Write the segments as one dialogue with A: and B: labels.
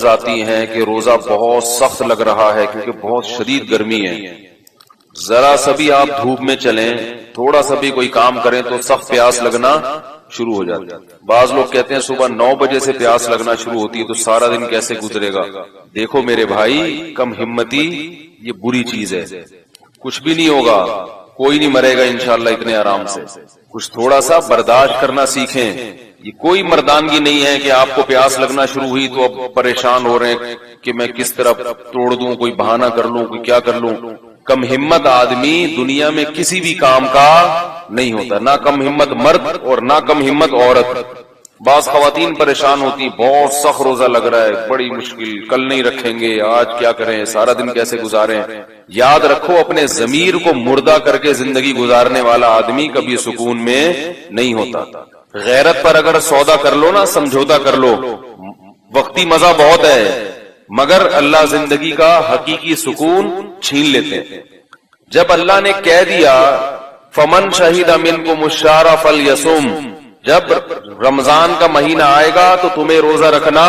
A: آتی ہیں کہ روزہ بہت سخت لگ رہا ہے کیونکہ بہت شدید گرمی ہے. ذرا سا بھی آپ دھوپ میں چلیں, تھوڑا سا بھی کوئی کام کریں تو سخت پیاس لگنا شروع ہو جاتی ہے. بعض لوگ کہتے ہیں صبح 9 بجے سے پیاس لگنا شروع ہوتی ہے تو سارا دن کیسے گزرے گا. دیکھو میرے بھائی, کم ہمتی یہ بری چیز ہے. کچھ بھی نہیں ہوگا, کوئی نہیں مرے گا انشاءاللہ اتنے آرام سے. کچھ تھوڑا سا برداشت کرنا سیکھیں. یہ کوئی مردانگی نہیں ہے کہ آپ کو پیاس لگنا شروع ہوئی تو اب پریشان ہو رہے ہیں کہ میں کس طرح توڑ دوں, کوئی بہانہ کر لوں, کوئی کیا کر لوں. کم ہمت آدمی دنیا میں کسی بھی کام کا نہیں ہوتا, نہ کم ہمت مرد اور نہ کم ہمت عورت. بعض خواتین پریشان ہوتی, بہت سخت روزہ لگ رہا ہے, بڑی مشکل, کل نہیں رکھیں گے, آج کیا کریں, سارا دن کیسے گزاریں. یاد رکھو اپنے ضمیر کو مردہ کر کے زندگی گزارنے والا آدمی کبھی سکون میں نہیں ہوتا. غیرت پر اگر سودا کر لو نا, سمجھوتا کر لو, وقتی مزہ بہت ہے مگر اللہ زندگی کا حقیقی سکون چھین لیتے ہیں. جب اللہ نے کہہ دیا فمن شہید منکم الشہر فلیصم, جب رمضان کا مہینہ آئے گا تو تمہیں روزہ رکھنا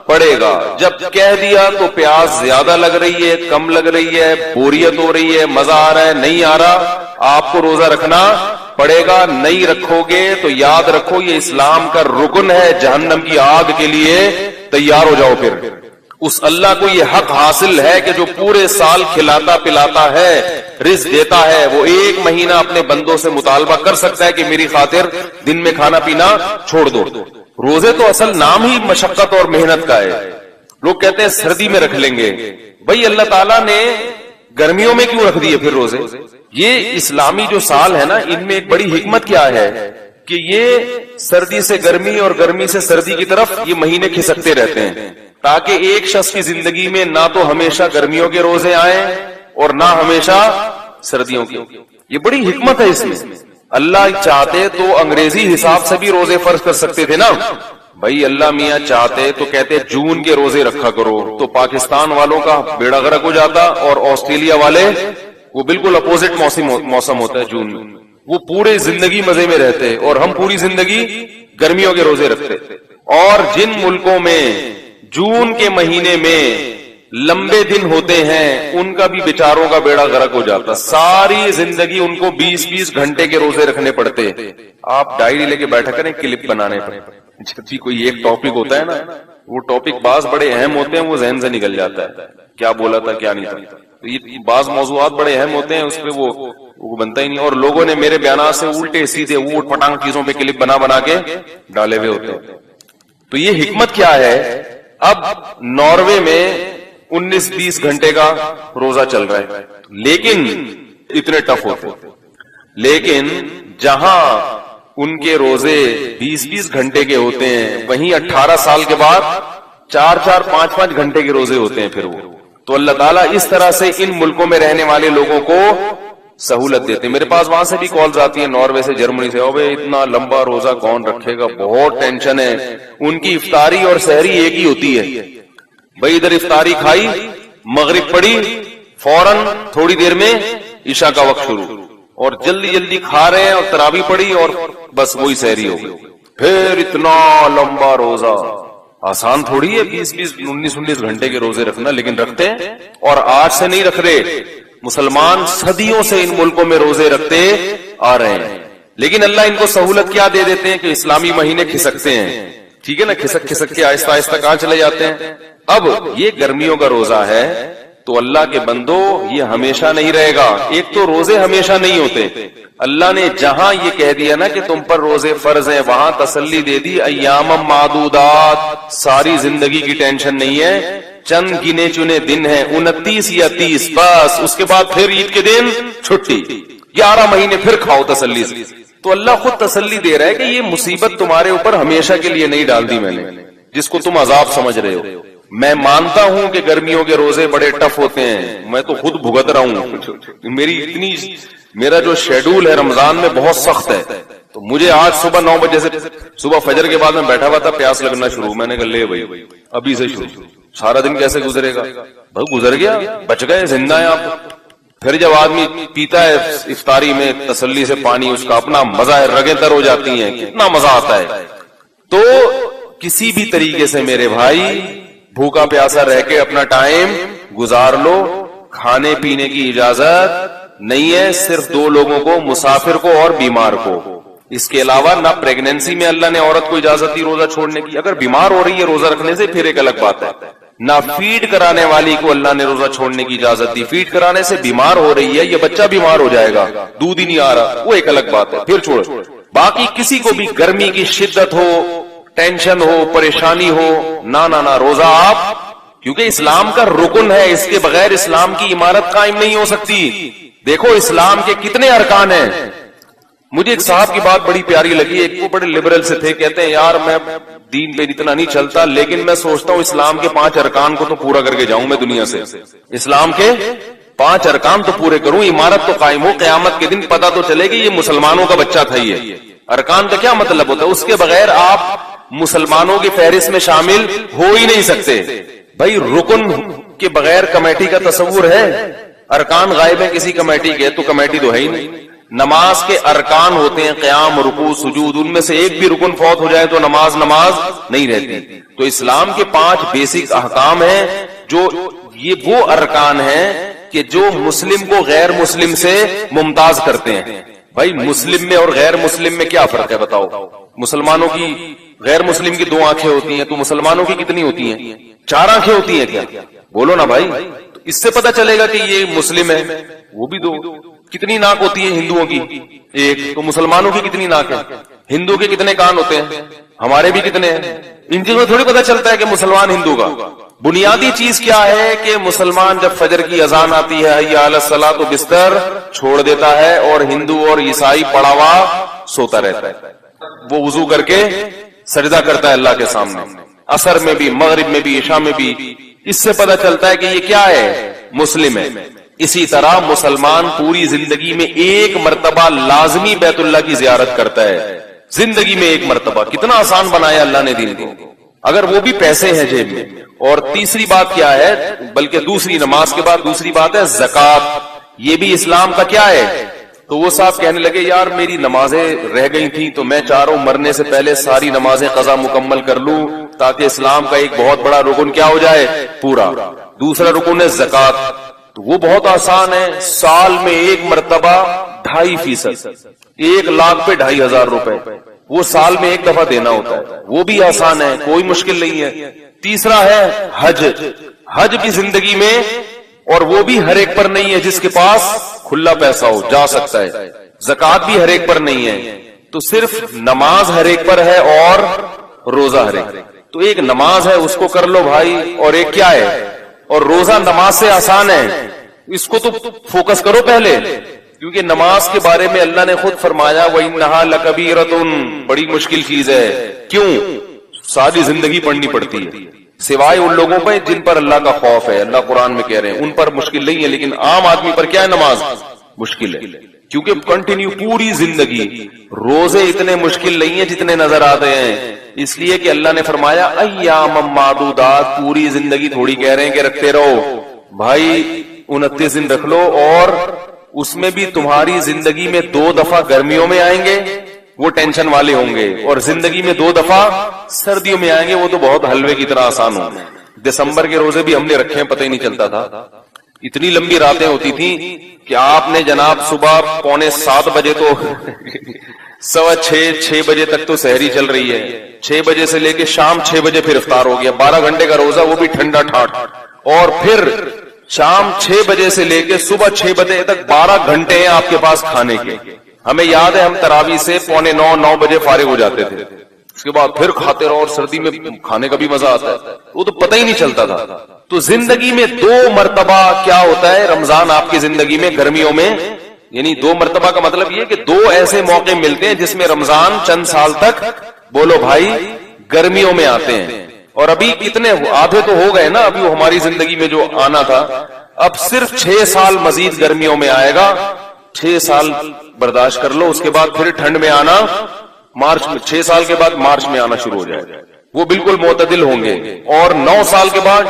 A: پڑے گا. جب کہہ دیا تو پیاس زیادہ لگ رہی ہے, کم لگ رہی ہے, بوریت ہو رہی ہے, مزہ آ رہا ہے, نہیں آ رہا, آپ کو روزہ رکھنا پڑے گا. نہیں رکھو گے تو یاد رکھو یہ اسلام کا رکن ہے, جہنم کی آگ کے لیے تیار ہو جاؤ. پھر اس اللہ کو یہ حق حاصل ہے کہ جو پورے سال کھلاتا پلاتا ہے, رزق دیتا ہے, وہ ایک مہینہ اپنے بندوں سے مطالبہ کر سکتا ہے کہ میری خاطر دن میں کھانا پینا چھوڑ دو. روزے تو اصل نام ہی مشقت اور محنت کا ہے. لوگ کہتے ہیں سردی میں رکھ لیں گے. بھائی اللہ تعالیٰ نے گرمیوں میں کیوں رکھ دیے پھر روزے؟ یہ اسلامی جو سال ہے نا, ان میں ایک بڑی حکمت کیا ہے کہ یہ سردی سے گرمی اور گرمی سے سردی کی طرف یہ مہینے کھسکتے رہتے ہیں تاکہ ایک شخص کی زندگی میں نہ تو ہمیشہ گرمیوں کے روزے آئیں اور نہ ہمیشہ سردیوں کے. یہ بڑی حکمت ہے اس میں. اللہ چاہتے تو انگریزی حساب سے بھی روزے فرض کر سکتے تھے نا. بھائی اللہ میاں چاہتے تو کہتے جون کے روزے رکھا کرو, تو پاکستان والوں کا بیڑا غرق ہو جاتا, اور آسٹریلیا والے وہ بالکل اپوزٹ موسم ہوتا ہے جون میں, وہ پورے زندگی مزے میں رہتے, اور ہم پوری زندگی گرمیوں کے روزے رکھتے. اور جن ملکوں میں جون کے مہینے میں لمبے دن ہوتے ہیں ان کا بھی بیچاروں کا بیڑا غرق ہو جاتا, ساری زندگی ان کو 20-20 گھنٹے کے روزے رکھنے پڑتے. آپ ڈائری لے کے بیٹھا کریں کلپ بنانے پر, جب بھی کوئی ایک ٹاپک ہوتا ہے نا, وہ ٹاپک بعض بڑے اہم ہوتے ہیں, وہ ذہن سے نکل جاتا ہے کیا بولا تھا کیا نہیں تھا. یہ بعض موضوعات بڑے اہم ہوتے ہیں, اس پہ وہ بنتا ہی نہیں, اور لوگوں نے میرے بیانات سے الٹے سیدھے اوٹ پٹانگ چیزوں پہ کلپ بنا کے ڈالے ہوئے ہوتے ہیں. تو یہ حکمت کیا ہے؟ اب ناروے میں 19-20 گھنٹے کا روزہ چل رہا ہے, لیکن اتنے ٹف ہوتے, لیکن جہاں ان کے روزے 20-20 گھنٹے کے ہوتے ہیں وہیں 18 سال کے بعد 4-4, 5-5 گھنٹے کے روزے ہوتے ہیں پھر وہ. تو اللہ تعالیٰ اس طرح سے ان ملکوں میں رہنے والے لوگوں کو سہولت دیتے ہیں. میرے پاس وہاں سے بھی کالز آتی ہیں, ناروے سے, جرمنی سے, اوے اتنا لمبا روزہ کون رکھے گا, بہت ٹینشن ہے. ان کی افطاری اور سحری ایک ہی ہوتی ہے. بھائی ادھر افطاری کھائی, مغرب پڑی, فوراً تھوڑی دیر میں عشاء کا وقت شروع, اور جلدی جلدی کھا رہے ہیں, اور تراویح پڑی اور بس وہی سحری ہو گئی. پھر اتنا لمبا روزہ آسان تھوڑی ہے 20-20, 19-19 گھنٹے کے روزے رکھنا, لیکن رکھتے ہیں. اور آج سے نہیں رکھ رہے, مسلمان صدیوں سے ان ملکوں میں روزے رکھتے آ رہے ہیں. لیکن اللہ ان کو سہولت کیا دے دیتے ہیں کہ اسلامی مہینے کھسکتے ہیں, ٹھیک ہے نا, کھسک کے آہستہ آہستہ کہاں چلے جاتے ہیں. اب یہ گرمیوں کا روزہ ہے تو اللہ کے بندو یہ ہمیشہ نہیں رہے گا. ایک تو روزے ہمیشہ نہیں ہوتے, اللہ نے جہاں یہ کہہ دیا نا کہ تم پر روزے فرض ہیں, وہاں تسلی دے دی ایام معدودات, ساری زندگی کی ٹینشن نہیں ہے, چند گنے چنے دن ہیں, 29 یا 30, بس اس کے بعد پھر عید کے دن چھٹی, 11 مہینے پھر کھاؤ تسلی سے. تو اللہ خود تسلی دے رہا ہے کہ یہ مصیبت تمہارے اوپر ہمیشہ کے لیے نہیں ڈال دی میں نے, جس کو تم عذاب سمجھ رہے ہو. میں مانتا ہوں کہ گرمیوں کے روزے بڑے ٹف ہوتے ہیں, میں تو خود بھگت رہا ہوں. میرا جو شیڈول ہے رمضان میں بہت سخت ہے, تو مجھے آج صبح 9 بجے سے صبح فجر کے بعد میں بیٹھا ہوا تھا, پیاس لگنا شروع, میں نے کہا لے بھائی ابھی سے شروع, سارا دن کیسے گزرے گا. بھائی گزر گیا, بچ گئے, زندہ ہیں آپ. پھر جب آدمی پیتا ہے افطاری میں تسلی سے پانی, اس کا اپنا مزہ ہے, رگیں تر ہو جاتی ہیں, کتنا مزہ آتا ہے. تو کسی بھی طریقے سے میرے بھائی بھوکا پیاسا رہ کے اپنا ٹائم گزار لو. کھانے پینے کی اجازت نہیں ہے صرف دو لوگوں کو, مسافر کو اور بیمار کو. اس کے علاوہ نہ پریگنینسی میں اللہ نے عورت کو اجازت دی روزہ چھوڑنے کی, اگر بیمار ہو رہی ہے روزہ رکھنے سے پھر ایک الگ بات ہے. نہ فیڈ کرانے والی کو اللہ نے روزہ چھوڑنے کی اجازت دی, فیڈ کرانے سے بیمار ہو رہی ہے, یہ بچہ بیمار ہو جائے گا, دودھ ہی نہیں آ رہا, وہ ایک الگ بات ہے, پھر چھوڑ. باقی کسی کو بھی گرمی کی شدت ہو, ٹینشن ہو, پریشانی ہو, نہ روزہ آپ, کیونکہ اسلام کا رکن ہے, اس کے بغیر اسلام کی عمارت قائم نہیں ہو سکتی. دیکھو اسلام کے کتنے ارکان ہیں. مجھے ایک صاحب کی بات بڑی پیاری لگی, ایک وہ بڑے لبرل سے تھے, کہتے ہیں یار میں دین پہ اتنا نہیں چلتا لیکن میں سوچتا ہوں اسلام کے 5 ارکان کو تو پورا کر کے جاؤں میں دنیا سے, اسلام کے 5 ارکان تو پورے کروں, عمارت تو قائم ہو, قیامت کے دن پتہ تو چلے گی یہ مسلمانوں کا بچہ تھا. یہ ارکان کا کیا مطلب ہوتا ہے, اس کے بغیر آپ مسلمانوں کی فہرست میں شامل ہو ہی نہیں سکتے. بھائی رکن کے بغیر کمیٹی کا تصور ہے, ارکان غائب ہیں کسی کمیٹی کے تو کمیٹی تو ہے ہی نہیں. نماز کے ارکان ہوتے ہیں قیام, رکوع, سجود, ان میں سے ایک بھی رکن فوت ہو جائے تو نماز نہیں رہتی. تو اسلام کے 5 بیسک احکام ہیں جو یہ وہ ارکان ہیں کہ جو مسلم کو غیر مسلم سے ممتاز کرتے ہیں. بھائی مسلم میں اور غیر مسلم میں کیا فرق ہے بتاؤ؟ مسلمانوں کی غیر مسلم کی 2 آنکھیں ہوتی ہیں تو مسلمانوں کی کتنی ہوتی ہیں؟ 4 آنکھیں ہوتی ہیں کیا؟ بولو نا بھائی, تو اس سے پتا چلے گا کہ یہ مسلم ہے. وہ بھی 2. کتنی ناک ہوتی ہے ہندوؤں کی؟ 1. تو مسلمانوں کی کتنی ناک ہے؟ ہندو کے کتنے کان ہوتے ہیں؟ ہمارے بھی کتنے ہیں؟ ان چیزوں میں تھوڑی پتا چلتا ہے کہ مسلمان ہندو کا. بنیادی چیز کیا ہے کہ مسلمان جب فجر کی اذان آتی ہے حی علی الصلاۃ تو بستر چھوڑ دیتا ہے, اور ہندو اور عیسائی پڑا ہوا سوتا رہتا ہے. وہ وضو کر کے سجدہ کرتا ہے اللہ کے سامنے, عصر میں بھی, مغرب میں بھی, عشاء میں بھی. اس سے پتا چلتا ہے کہ یہ کیا ہے, مسلم ہے. اسی طرح مسلمان پوری زندگی میں 1 مرتبہ لازمی بیت اللہ کی زیارت کرتا ہے, زندگی میں 1 مرتبہ. کتنا آسان بنایا اللہ نے دین کو, اگر وہ بھی پیسے ہیں جیب میں. اور تیسری بات کیا ہے, بلکہ دوسری نماز کے بعد دوسری بات ہے زکات. یہ بھی اسلام کا کیا ہے؟ تو وہ صاحب کہنے لگے یار میری نمازیں رہ گئی تھیں تو میں چاہ رہا ہوں مرنے سے پہلے ساری نمازیں قضا مکمل کر لوں تاکہ اسلام کا ایک بہت بڑا رکن کیا ہو جائے, پورا. دوسرا رکن ہے زکات. تو وہ بہت آسان ہے, سال میں 1 مرتبہ 2.5%, 1 لاکھ پہ 2,500 روپے, وہ سال میں 1 دفعہ دینا ہوتا ہے. وہ بھی آسان ہے, کوئی مشکل نہیں ہے. تیسرا ہے حج. حج بھی زندگی میں, اور وہ بھی ہر ایک پر نہیں ہے, جس کے پاس کھلا پیسہ ہو جا سکتا ہے. زکات بھی ہر ایک پر نہیں ہے, تو صرف نماز ہر ایک پر ہے اور روزہ ہر ایک. تو ایک نماز ہے اس کو کر لو بھائی, اور ایک کیا ہے, اور روزہ نماز سے آسان ہے, اس کو تو فوکس کرو پہلے, کیونکہ نماز کے بارے میں اللہ نے خود فرمایا وَإِنَّهَا لَكَبِيرَةٌ, بڑی مشکل چیز ہے. کیوں؟ ساری زندگی پڑھنی پڑتی ہے, سوائے ان لوگوں پہ جن پر اللہ کا خوف ہے. اللہ قرآن میں کہہ رہے ہیں ان پر مشکل نہیں ہے, لیکن عام آدمی پر کیا ہے, نماز مشکل ہے. کیونکہ کنٹینیو پوری زندگی, روزے اتنے مشکل نہیں ہیں جتنے نظر آتے ہیں, اس لیے کہ اللہ نے فرمایا ایام معدودات, پوری زندگی تھوڑی کہہ رہے ہیں کہ رکھتے رہو بھائی, 29 دن رکھ لو, اور اس میں بھی تمہاری زندگی میں 2 دفعہ گرمیوں میں آئیں گے, وہ ٹینشن والے ہوں گے, اور زندگی میں 2 دفعہ سردیوں میں آئیں گے, وہ تو بہت حلوے کی طرح آسان ہوں. دسمبر کے روزے بھی ہم نے رکھے ہیں, پتہ ہی نہیں چلتا تھا. اتنی لمبی راتیں ہوتی تھیں کہ آپ نے جناب صبح 6:45 بجے تو 6:15 بجے تک تو سحری چل رہی ہے, 6 بجے سے لے کے شام 6 بجے پھر افطار ہو گیا. 12 گھنٹے کا روزہ, وہ بھی ٹھنڈا ٹھاٹ, اور پھر شام 6 بجے سے لے کے صبح 6 بجے تک 12 گھنٹے ہیں آپ کے پاس کھانے کے. ہمیں یاد ہے ہم تراویح سے 8:45-9 بجے فارغ ہو جاتے تھے, اس کے بعد پھر کھاتے رہو, اور سردی میں کھانے کا بھی مزہ آتا ہے, وہ تو پتہ ہی نہیں چلتا تھا. تو زندگی میں 2 مرتبہ کیا ہوتا ہے, رمضان آپ کی زندگی میں گرمیوں میں, یعنی 2 مرتبہ کا مطلب یہ کہ 2 ایسے موقع ملتے ہیں جس میں رمضان چند سال تک, بولو بھائی, گرمیوں میں آتے ہیں. اور ابھی کتنے آدھے تو ہو گئے نا, ابھی وہ ہماری زندگی میں جو آنا تھا, اب صرف 6 سال مزید گرمیوں میں آئے گا. 6 سال برداشت کر لو, اس کے بعد پھر ٹھنڈ میں آنا مارچ میں, 6 سال کے بعد مارچ میں آنا شروع ہو جائے گا, وہ بالکل معتدل ہوں گے. اور 9 سال کے بعد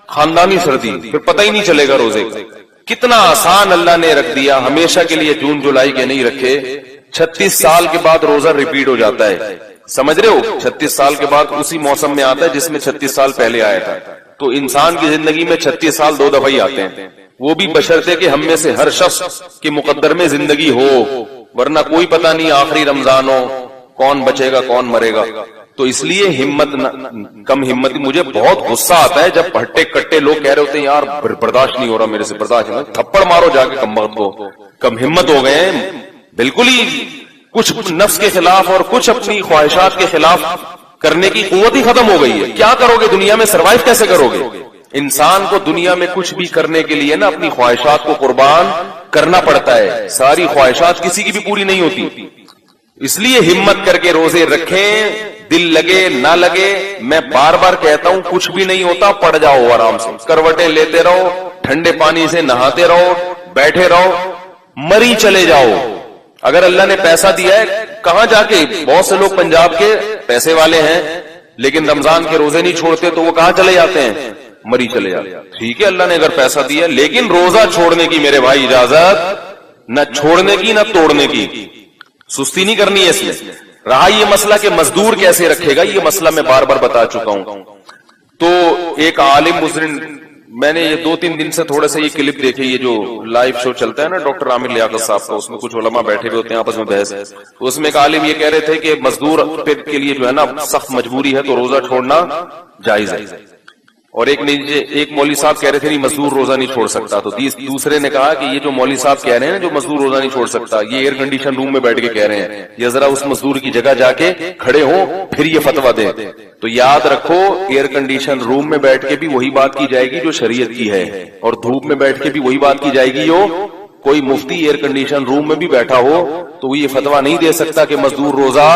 A: خاندانی سردی, پھر پتہ ہی نہیں چلے گا روزے کا. کتنا آسان اللہ نے رکھ دیا, ہمیشہ کے لیے جون جولائی کے نہیں رکھے. 36 سال کے بعد روزہ ریپیٹ ہو جاتا ہے, سمجھ رہے ہو, 36 سال کے بعد اسی موسم میں آتا ہے جس میں 36 سال پہلے آیا تھا. تو انسان کی زندگی میں 36 سال 2 دفعہ ہی آتے ہیں، وہ بھی بشرطے کہ ہم میں سے ہر شخص کے مقدر میں زندگی ہو، ورنہ کوئی پتہ نہیں آخری رمضان ہو کون بچے گا کون مرے گا. تو اس لیے کم ہمتی. مجھے بہت غصہ آتا ہے جب پھٹے کٹے لوگ کہہ رہے ہوتے ہیں یار برداشت نہیں ہو رہا میرے سے، برداشت نہیں، تھپڑ مارو جا کے کم وقت کو. کم ہمت ہو گئے ہیں، بالکل ہی کچھ نفس کے خلاف اور کچھ اپنی خواہشات کے خلاف کرنے کی قوت ہی ختم ہو گئی ہے. کیا کرو گے دنیا میں، سروائیو کیسے کرو گے؟ انسان کو دنیا میں کچھ بھی کرنے کے لیے نا اپنی خواہشات کو قربان کرنا پڑتا ہے. ساری خواہشات کسی کی بھی پوری نہیں ہوتی. اس لیے ہمت کر کے روزے رکھیں، دل لگے نہ لگے. میں بار بار کہتا ہوں کچھ بھی نہیں ہوتا، پڑ جاؤ آرام سے، کروٹیں لیتے رہو، ٹھنڈے پانی سے نہاتے رہو، بیٹھے رہو، مری چلے جاؤ. اگر اللہ نے پیسہ دیا ہے کہاں جا کے، بہت سے لوگ پنجاب کے پیسے والے ہیں لیکن رمضان کے روزے نہیں چھوڑتے تو وہ کہاں چلے جاتے ہیں؟ مری چلے جاتے ہیں. ٹھیک ہے اللہ نے اگر پیسہ دیا، لیکن روزہ چھوڑنے کی میرے بھائی اجازت نہ چھوڑنے کی نہ توڑنے کی. سستی نہیں کرنی ہے. اس میں رہا یہ مسئلہ کہ مزدور کیسے رکھے گا، یہ مسئلہ میں بار بار بتا چکا ہوں. تو ایک عالم مسلم، میں نے یہ 2-3 دن سے تھوڑا سا یہ کلپ دیکھے، یہ جو لائیو شو چلتا ہے نا ڈاکٹر عامر لیاقت صاحب کا، اس میں کچھ علماء بیٹھے ہوئے ہوتے ہیں آپس میں بحث. تو اس میں ایک عالم یہ کہہ رہے تھے کہ مزدور کے لیے جو ہے نا سخت مجبوری ہے تو روزہ چھوڑنا جائز ہے. اور ایک مولوی صاحب کہہ رہے تھے نہیں مزدور روزہ نہیں چھوڑ سکتا. تو دوسرے نے کہا کہ یہ جو مولوی صاحب کہہ رہے ہیں جو مزدور روزہ نہیں چھوڑ سکتا، یہ ایئر کنڈیشن روم میں بیٹھ کے کہہ رہے ہیں، یا ذرا اس مزدور کی جگہ جا کے کھڑے ہوں پھر یہ فتویٰ دیں. تو یاد رکھو ایئر کنڈیشن روم میں بیٹھ کے بھی وہی بات کی جائے گی جو شریعت کی ہے، اور دھوپ میں بیٹھ کے بھی وہی بات کی جائے گی. کوئی مفتی ایئر کنڈیشن روم میں بھی بیٹھا ہو تو وہ یہ فتویٰ نہیں دے سکتا کہ مزدور روزہ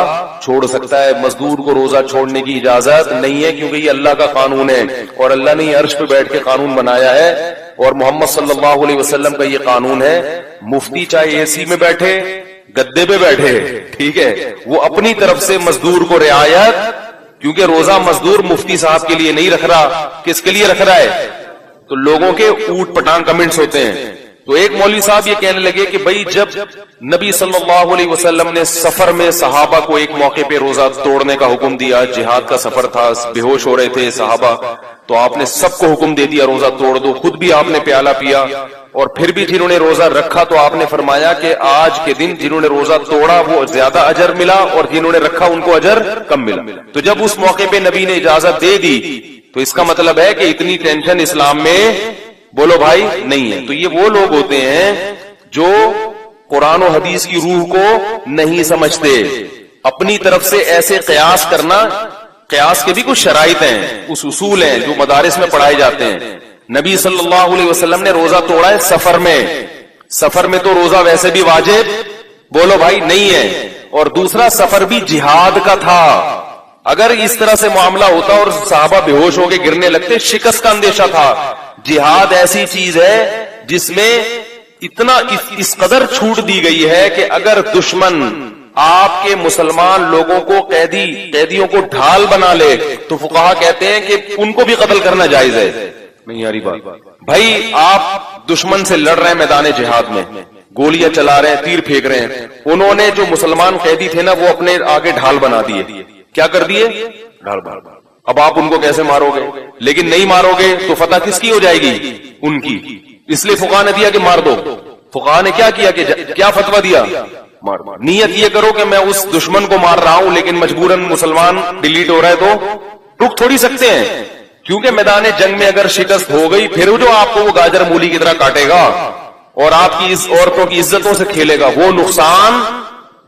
A: چھوڑ سکتا ہے. مزدور کو روزہ چھوڑنے کی اجازت نہیں ہے، کیونکہ یہ اللہ کا قانون ہے اور اللہ نے عرش پہ بیٹھ کے قانون بنایا ہے، اور محمد صلی اللہ علیہ وسلم کا یہ قانون ہے. مفتی چاہے اے سی میں بیٹھے، گدے پہ بیٹھے، ٹھیک ہے، وہ اپنی طرف سے مزدور کو رعایت، کیونکہ روزہ مزدور مفتی صاحب کے لیے نہیں رکھ رہا، کس کے لیے رکھ رہا ہے؟ تو لوگوں کے اوٹ پٹانگ کمنٹس ہوتے ہیں. تو ایک مولوی صاحب یہ کہنے لگے کہ بھئی جب نبی صلی اللہ علیہ وسلم نے سفر میں صحابہ کو ایک موقع پہ روزہ توڑنے کا حکم دیا، جہاد کا سفر تھا، بے ہوش ہو رہے تھے صحابہ، تو آپ نے سب کو حکم دے دیا روزہ توڑ دو، خود بھی آپ نے پیالہ پیا، اور پھر بھی جنہوں نے روزہ رکھا تو آپ نے فرمایا کہ آج کے دن جنہوں نے روزہ توڑا وہ زیادہ اجر ملا اور جنہوں نے رکھا ان کو اجر کم ملا. تو جب اس موقع پہ نبی نے اجازت دے دی تو اس کا مطلب ہے کہ اتنی ٹینشن اسلام میں بولو بھائی نہیں ہے. تو یہ وہ لوگ ہوتے ہیں جو قرآن و حدیث کی روح کو نہیں سمجھتے. اپنی طرف سے ایسے قیاس کرنا، قیاس کے بھی کچھ شرائط ہیں، اس اصول ہیں جو مدارس میں پڑھائے جاتے ہیں. نبی صلی اللہ علیہ وسلم نے روزہ توڑا ہے سفر میں، سفر میں تو روزہ ویسے بھی واجب بولو بھائی نہیں ہے. اور دوسرا سفر بھی جہاد کا تھا. اگر اس طرح سے معاملہ ہوتا اور صحابہ بے ہوش ہو کے گرنے لگتے، شکست کا اندیشہ تھا. جہاد ایسی چیز ہے جس میں اتنا اس قدر چھوٹ دی گئی ہے کہ اگر دشمن آپ کے مسلمان لوگوں کو قیدیوں کو ڈھال بنا لے تو فقہا کہتے ہیں کہ ان کو بھی قتل کرنا جائز ہے. نہیں یاری بات بھائی، آپ دشمن سے لڑ رہے ہیں میدان جہاد میں، گولیاں چلا رہے ہیں، تیر پھینک رہے ہیں، انہوں نے جو مسلمان قیدی تھے نا وہ اپنے آگے ڈھال بنا دیے. کیا کر دیے؟ ڈھال بنا. اب آپ ان کو کیسے مارو گے؟ لیکن نہیں مارو گے تو فتح کس کی ہو جائے گی؟ ان کی. اس لیے فقہا نے دیا کہ مار دو. فقہا نے کیا کیا کہ کیا فتویٰ دیا؟ مار. نیت یہ کرو کہ میں اس دشمن کو مار رہا ہوں لیکن مجبوراً مسلمان ڈیلیٹ ہو رہا ہے تو رک تھوڑی سکتے ہیں، کیونکہ میدان جنگ میں اگر شکست ہو گئی پھر جو آپ کو وہ گاجر مولی کی طرح کاٹے گا اور آپ کی اس عورتوں کی عزتوں سے کھیلے گا، وہ نقصان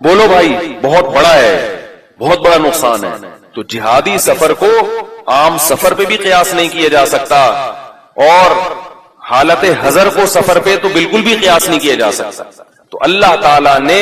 A: بولو بھائی بہت بڑا ہے، بہت بڑا نقصان ہے. تو جہادی سفر کو عام سفر پہ بھی قیاس نہیں کیا جا سکتا، اور حالت حضر کو سفر پہ تو بالکل بھی قیاس نہیں کیا جا سکتا. تو اللہ تعالیٰ نے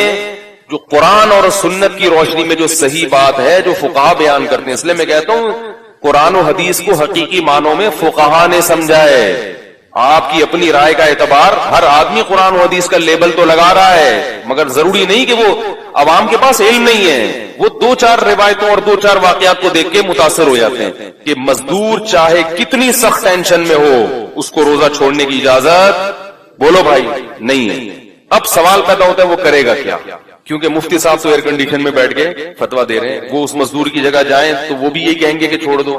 A: جو قرآن اور سنت کی روشنی میں جو صحیح بات ہے جو فقہا بیان کرتے ہیں، اس لیے میں کہتا ہوں قرآن و حدیث کو حقیقی معنوں میں فقہا نے سمجھا ہے. آپ کی اپنی رائے کا اعتبار، ہر آدمی قرآن و حدیث کا لیبل تو لگا رہا ہے، مگر ضروری نہیں کہ وہ عوام کے پاس علم نہیں ہے، وہ 2-4 روایتوں اور 2-4 واقعات کو دیکھ کے متاثر ہو جاتے ہیں کہ مزدور چاہے کتنی سخت ٹینشن میں ہو اس کو روزہ چھوڑنے کی اجازت بولو بھائی نہیں ہے. اب سوال پیدا ہوتا ہے وہ کرے گا کیا؟ کیونکہ مفتی صاحب تو ایئر کنڈیشن میں بیٹھ کے فتویٰ دے رہے ہیں، وہ اس مزدور کی جگہ جائیں تو وہ بھی یہی کہیں گے کہ چھوڑ دو.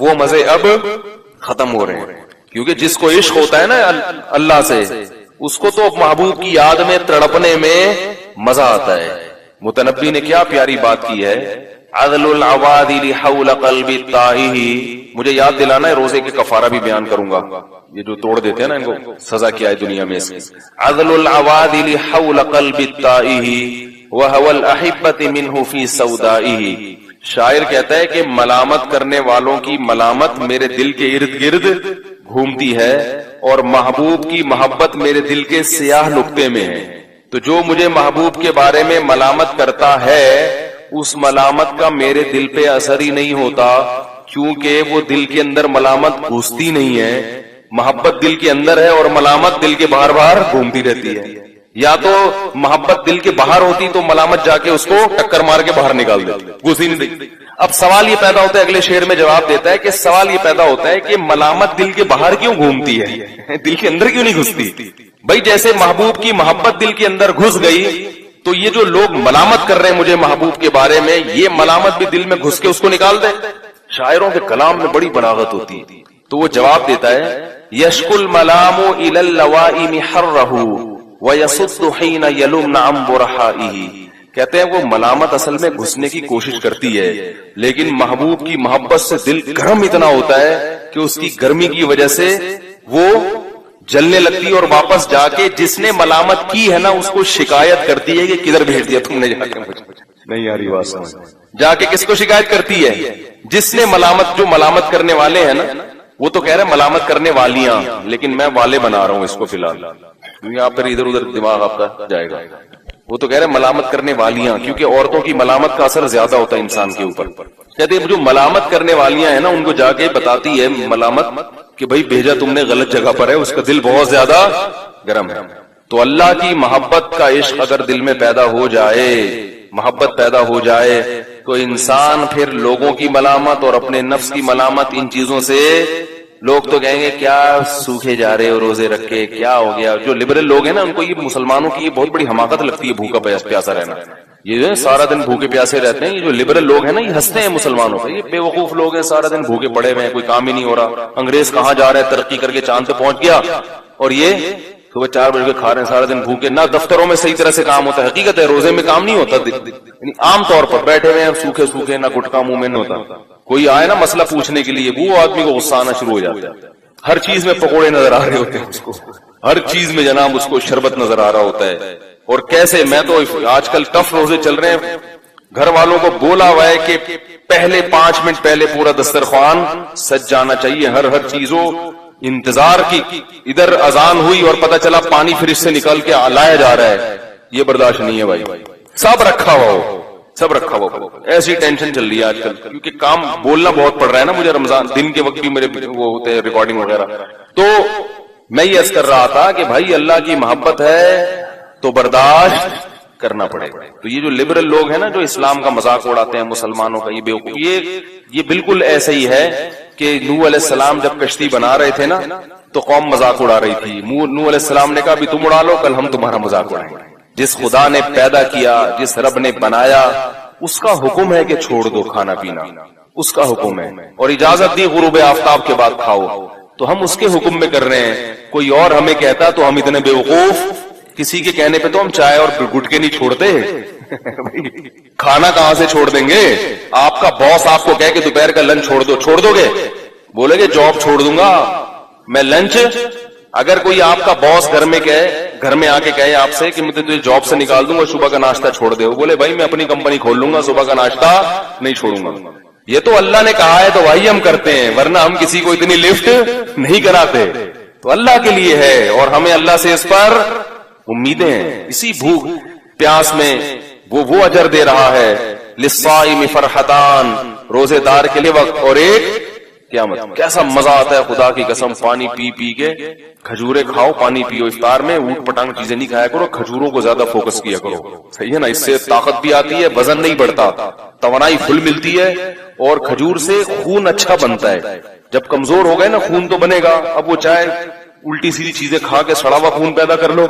A: وہ مزے اب ختم ہو رہے ہیں، کیونکہ جس کو عشق ہوتا ہے نا اللہ سے، اس کو تو محبوب کی یاد میں تڑپنے میں مزہ آتا ہے۔ متنبی نے کیا پیاری بات کی ہے، عدل العوادل حول قلب الطائہ۔ مجھے یاد دلانا ہے، روزے کے کفارہ بھی بیان کروں گا، یہ جو توڑ دیتے ہیں نا ان کو سزا کیا ہے دنیا میں اس کی۔ عدل العوادل حول قلب الطائہ وهو الاحبۃ منہ فی سودائہ۔ شاعر کہتا ہے کہ ملامت کرنے والوں کی ملامت میرے دل کے ارد گرد گھومتی ہے، اور محبوب کی محبت میرے دل کے سیاہ نقطے میں ہے۔ تو جو مجھے محبوب کے بارے میں ملامت کرتا ہے، اس ملامت کا میرے دل پہ اثر ہی نہیں ہوتا، کیونکہ وہ دل کے اندر ملامت گھستی نہیں ہے۔ محبت دل کے اندر ہے اور ملامت دل کے باہر باہر گھومتی رہتی ہے۔ یا تو محبت دل کے باہر ہوتی تو ملامت جا کے اس کو ٹکر مار کے باہر نکال دیتی، گھسی نہیں دیتی۔ اب سوال یہ پیدا ہوتا ہے، اگلے شعر میں جواب دیتا ہے کہ سوال یہ پیدا ہوتا ہے کہ ملامت دل کے باہر کیوں گھومتی ہے، دل کے اندر کیوں نہیں گھستی؟ بھائی جیسے محبوب کی محبت دل کے اندر گھس گئی، تو یہ جو لوگ ملامت کر رہے ہیں مجھے محبوب کے بارے میں، یہ ملامت بھی دل میں گھس کے اس کو نکال دے۔ شاعروں کے کلام میں بڑی بلاغت ہوتی ہے، تو وہ جواب دیتا ہے، یشک الملام الی اللوائم حرہ ویصد حین یلمن عن برحائہ۔ کہتے ہیں وہ ملامت اصل میں گھسنے کی کوشش کرتی ہے، لیکن محبوب کی محبت سے دل گرم اتنا ہوتا ہے کہ اس کی گرمی کی وجہ سے وہ جلنے لگتی ہے، اور واپس جا کے جس نے ملامت کی ہے نا اس کو شکایت کرتی ہے کہ کدھر بھیج دیا تم نے جا کے مجھے۔ نہیں آ رہی بات سمجھ؟ جا کے کس کو شکایت کرتی ہے؟ جس نے ملامت، جو ملامت کرنے والے ہیں نا، وہ تو کہہ رہے ہیں ملامت کرنے والیاں، لیکن میں والے بنا رہا ہوں اس کو فی الحال، کیونکہ آپ پھر ادھر ادھر دماغ آپ کا جائے گا۔ وہ تو کہہ رہے ہیں ملامت کرنے والیاں، کیونکہ عورتوں کی ملامت کا اثر زیادہ ہوتا ہے انسان کے اوپر۔ کہتے ہیں جو ملامت کرنے والیاں ہیں نا، ان کو جا کے بتاتی ہے ملامت کہ بھائی بھیجا تم نے غلط جگہ پر ہے، اس کا دل بہت زیادہ گرم ہے۔ تو اللہ کی محبت کا عشق اگر دل میں پیدا ہو جائے، محبت پیدا ہو جائے، تو انسان پھر لوگوں کی ملامت اور اپنے نفس کی ملامت، ان چیزوں سے لوگ تو کہیں گے کیا سوکھے جا رہے ہو روزے رکھ کے، کیا ہو گیا۔ جو لبرل لوگ ہیں نا، ان کو یہ مسلمانوں کی یہ بہت بڑی حماقت لگتی ہے، بھوکا پیاسا رہنا۔ یہ جو ہے سارا دن بھوکے پیاسے رہتے ہیں، یہ جو لبرل لوگ ہیں نا، یہ ہنستے ہیں مسلمانوں پہ، یہ بے وقوف لوگ ہیں، سارا دن بھوکے پڑے ہوئے ہیں، کوئی کام ہی نہیں ہو رہا۔ انگریز کہاں جا رہا ہے، ترقی کر کے چاند پہ پہنچ گیا، اور یہ صبح 4 بجے کھا رہے ہیں، سارا دن بھوکے۔ نہ دفتروں میں صحیح طرح سے کام ہوتا ہے، حقیقت ہے روزے میں کام نہیں ہوتا، یعنی عام طور پر بیٹھے ہوئے ہیں سوکھے سوکھے، نہ گٹکا منہ میں نہیں ہوتا۔ کوئی آئے نا مسئلہ پوچھنے کے لیے، وہ آدمی کو غصہ آنا شروع ہو جاتا ہے۔ ہر چیز میں پکوڑے نظر آ رہے ہوتے ہیں اس کو، ہر چیز میں جناب اس کو شربت نظر آ رہا ہوتا ہے۔ اور کیسے، میں تو آج کل ٹف روزے چل رہے ہیں، گھر والوں کو بولا ہوا ہے کہ پہلے 5 منٹ پہلے پورا دسترخوان سج جانا چاہیے، ہر چیز ہو انتظار کی۔ ادھر اذان ہوئی اور پتہ چلا پانی فریج سے نکال کے لایا جا رہا ہے، یہ برداشت نہیں ہے بھائی۔ سب رکھا ہوا ہو، سب رکھا ہوا ہو، ایسی ٹینشن چل رہی ہے آج کل، کیونکہ کام بولنا بہت پڑ رہا ہے نا مجھے، رمضان دن کے وقت بھی میرے وہ ہوتے ہیں ریکارڈنگ وغیرہ۔ تو میں یہ عرض کر رہا تھا کہ بھائی اللہ کی محبت ہے تو برداشت کرنا پڑے گا۔ تو یہ جو لبرل لوگ ہیں نا، جو اسلام کا مذاق اڑاتے ہیں مسلمانوں کا، یہ بیوقوف، یہ بالکل ایسے ہی ہے کہ نوح علیہ السلام جب کشتی بنا رہے تھے نا، تو قوم مذاق اڑا رہی تھی۔ نوح علیہ السلام نے کہا بھی تم اڑا لو، کل ہم تمہارا مذاق اڑائیں گے۔ جس خدا نے پیدا کیا، جس رب نے بنایا، اس کا حکم ہے کہ چھوڑ دو کھانا پینا، اس کا حکم ہے، اور اجازت دی غروب آفتاب کے بعد کھاؤ، تو ہم اس کے حکم میں کر رہے ہیں۔ کوئی اور ہمیں کہتا تو ہم اتنے بیوقوف، کسی کے کہنے پہ تو ہم چائے اور گٹکے نہیں چھوڑتے، کھانا کہاں سے چھوڑ دیں گے؟ آپ کا باس آپ کو کہے کہ دوپہر کا لنچ چھوڑ دو گے؟ بولے گے جاب چھوڑ دوں گا میں، لنچ۔ اگر کوئی آپ کا باس گھر میں آ کے کہے آپ سے کہ میں تجھے جاب سے نکال دوں گا، صبح کا ناشتہ چھوڑ دے، وہ بولے بھائی میں اپنی کمپنی کھول لوں گا، صبح کا ناشتہ نہیں چھوڑوں گا۔ یہ تو اللہ نے کہا ہے تو وہی ہم کرتے ہیں، ورنہ ہم کسی کو اتنی لفٹ نہیں کراتے۔ تو اللہ کے لیے ہے، اور ہمیں اللہ سے اس پر امیدیں ہیں۔ اسی بھوک پیاس میں وہ اجر دے رہا ہے، للصائم فرحتان، روزے دار کے لیے وقت اور ایک قیامت۔ کیسا مزہ آتا ہے خدا کی قسم، پانی پی پی کے، کھجورے کھاؤ، پانی پیو، افطار میں اوٹ پٹانگ چیزیں نہیں کھایا کرو، کھجوروں کو زیادہ فوکس کیا کرو، صحیح ہے نا؟ اس سے طاقت بھی آتی ہے، وزن نہیں بڑھتا، توانائی فل ملتی ہے، اور کھجور سے خون اچھا بنتا ہے۔ جب کمزور ہو گئے نا خون تو بنے گا، اب وہ چاہے الٹی سیدھی چیزیں کھا کے سڑا ہوا خون پیدا کر لو،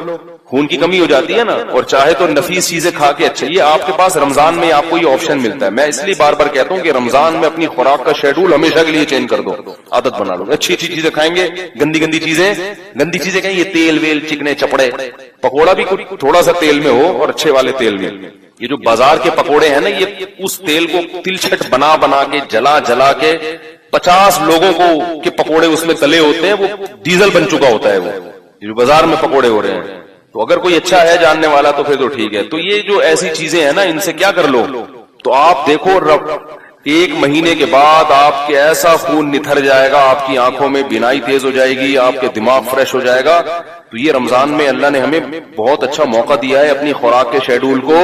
A: خون کی کمی ہو جاتی ہے نا، اور چاہے تو نفیس چیزیں کھا کے اچھا، یہ آپ کے پاس رمضان میں آپ کو یہ آپشن ملتا ہے. میں اس لیے بار بار کہتا ہوں کہ رمضان میں اپنی خوراک کا شیڈول ہمیشہ کے لیے چینج کر دو، عادت بنا لو. اچھی اچھی چیزیں کھائیں گے، گندی چیزیں کہیں یہ تیل ویل چکنے چپڑے، پکوڑا بھی تھوڑا سا تیل میں ہو اور اچھے والے تیل میں. یہ جو بازار کے پکوڑے ہیں نا، یہ اس تیل کو تلچھٹ بنا کے جلا کے 50 لوگوں کو کے پکوڑے اس میں تلے ہوتے ہیں، وہ ڈیزل بن چکا ہوتا ہے. وہ جو بازار میں پکوڑے ہو رہے ہیں، تو اگر کوئی اچھا ہے جاننے والا تو پھر تو ٹھیک ہے. تو یہ جو ایسی چیزیں ہیں نا، ان سے کیا کر لو. تو آپ دیکھو ایک مہینے کے بعد آپ کے ایسا خون نتھر جائے گا، آپ کی آنکھوں میں بینائی تیز ہو جائے گی، آپ کے دماغ فریش ہو جائے گا. تو یہ رمضان میں اللہ نے ہمیں بہت اچھا موقع دیا ہے اپنی خوراک کے شیڈول کو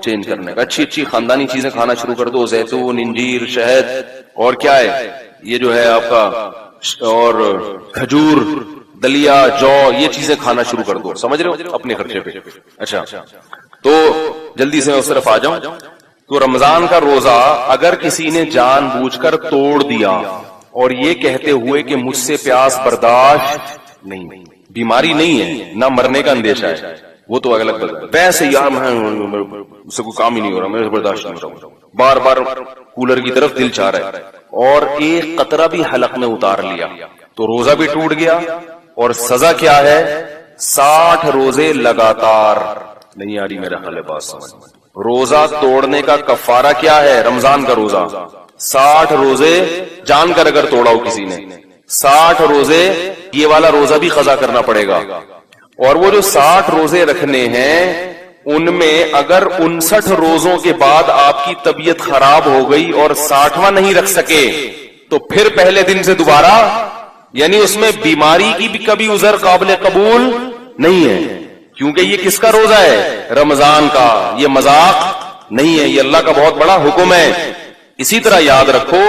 A: چینج کرنے کا. اچھی خاندانی چیزیں کھانا شروع کر دو، زیتون، انجیر، شہد، اور کیا ہے یہ جو ہے آپ کا، اور کھجور، دلیا، جو، یہ چیزیں کھانا شروع کر دو. سمجھ رہے ہو، اپنے خرچے پہ. اچھا، تو جلدی سے میں اس طرف آ جاؤں. تو رمضان کا روزہ اگر کسی نے جان بوجھ کر توڑ دیا اور یہ کہتے ہوئے کہ مجھ سے پیاس برداشت نہیں، بیماری نہیں ہے، نہ مرنے کا اندیشہ ہے، وہ تو الگ بات ہے. ویسے یار مجھ سے کوئی کام ہی نہیں ہو رہا، میں برداشت نہیں ہو رہا، بار بار کولر کی طرف دل چاہ رہا ہے، اور ایک قطرہ بھی حلق میں اتار لیا تو روزہ بھی ٹوٹ گیا. اور سزا کیا ہے؟ 60 روزے لگاتار. نہیں آ رہی میرا خیال ہے بات سمجھ. روزہ توڑنے کا کفارہ کیا ہے؟ رمضان کا روزہ 60 روزے جان کر اگر توڑا ہو کسی نے، 60 روزے، یہ والا روزہ بھی قضا کرنا پڑے گا. اور وہ جو 60 روزے رکھنے ہیں، ان میں اگر 59 روزوں کے بعد آپ کی طبیعت خراب ہو گئی اور 60واں نہیں رکھ سکے، تو پھر پہلے دن سے دوبارہ، یعنی اس میں بیماری کی بھی کبھی عذر قابل قبول نہیں ہے، کیونکہ یہ کس کا روزہ ہے؟ رمضان کا. یہ مذاق نہیں ہے، یہ اللہ کا بہت بڑا حکم ہے. اسی طرح یاد رکھو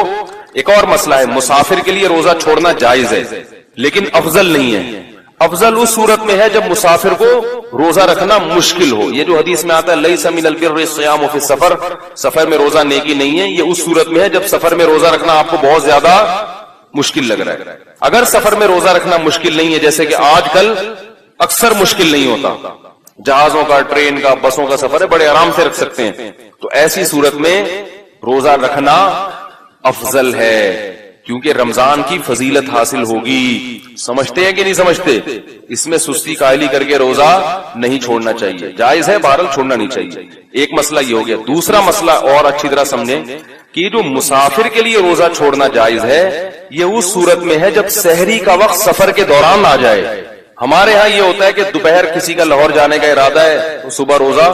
A: ایک اور مسئلہ ہے، مسافر کے لیے روزہ چھوڑنا جائز ہے لیکن افضل نہیں ہے. افضل اس صورت میں ہے جب مسافر کو روزہ رکھنا مشکل ہو. یہ جو حدیث میں آتا ہے لیس من البر الصیام فی السفر، سفر میں روزہ نیکی نہیں ہے، یہ اس صورت میں ہے جب سفر میں روزہ رکھنا آپ کو بہت زیادہ مشکل لگ رہا ہے. اگر سفر میں روزہ رکھنا مشکل نہیں ہے، جیسے کہ آج کل اکثر مشکل نہیں ہوتا، جہازوں کا، ٹرین کا، بسوں کا سفر ہے، بڑے آرام سے رکھ سکتے ہیں، تو ایسی صورت میں روزہ رکھنا افضل ہے، کیونکہ رمضان کی فضیلت حاصل ہوگی. سمجھتے ہیں کہ نہیں سمجھتے؟ اس میں سستی کاہلی کر کے روزہ نہیں چھوڑنا چاہیے. جائز ہے، بہرحال چھوڑنا نہیں چاہیے. ایک مسئلہ یہ ہو گیا. دوسرا مسئلہ اور اچھی طرح سمجھیں کہ جو مسافر کے لیے روزہ چھوڑنا جائز ہے، یہ اس صورت میں ہے جب سحری کا وقت سفر کے دوران آ جائے. ہمارے ہاں یہ ہوتا ہے کہ دوپہر کسی کا لاہور جانے کا ارادہ ہے تو صبح روزہ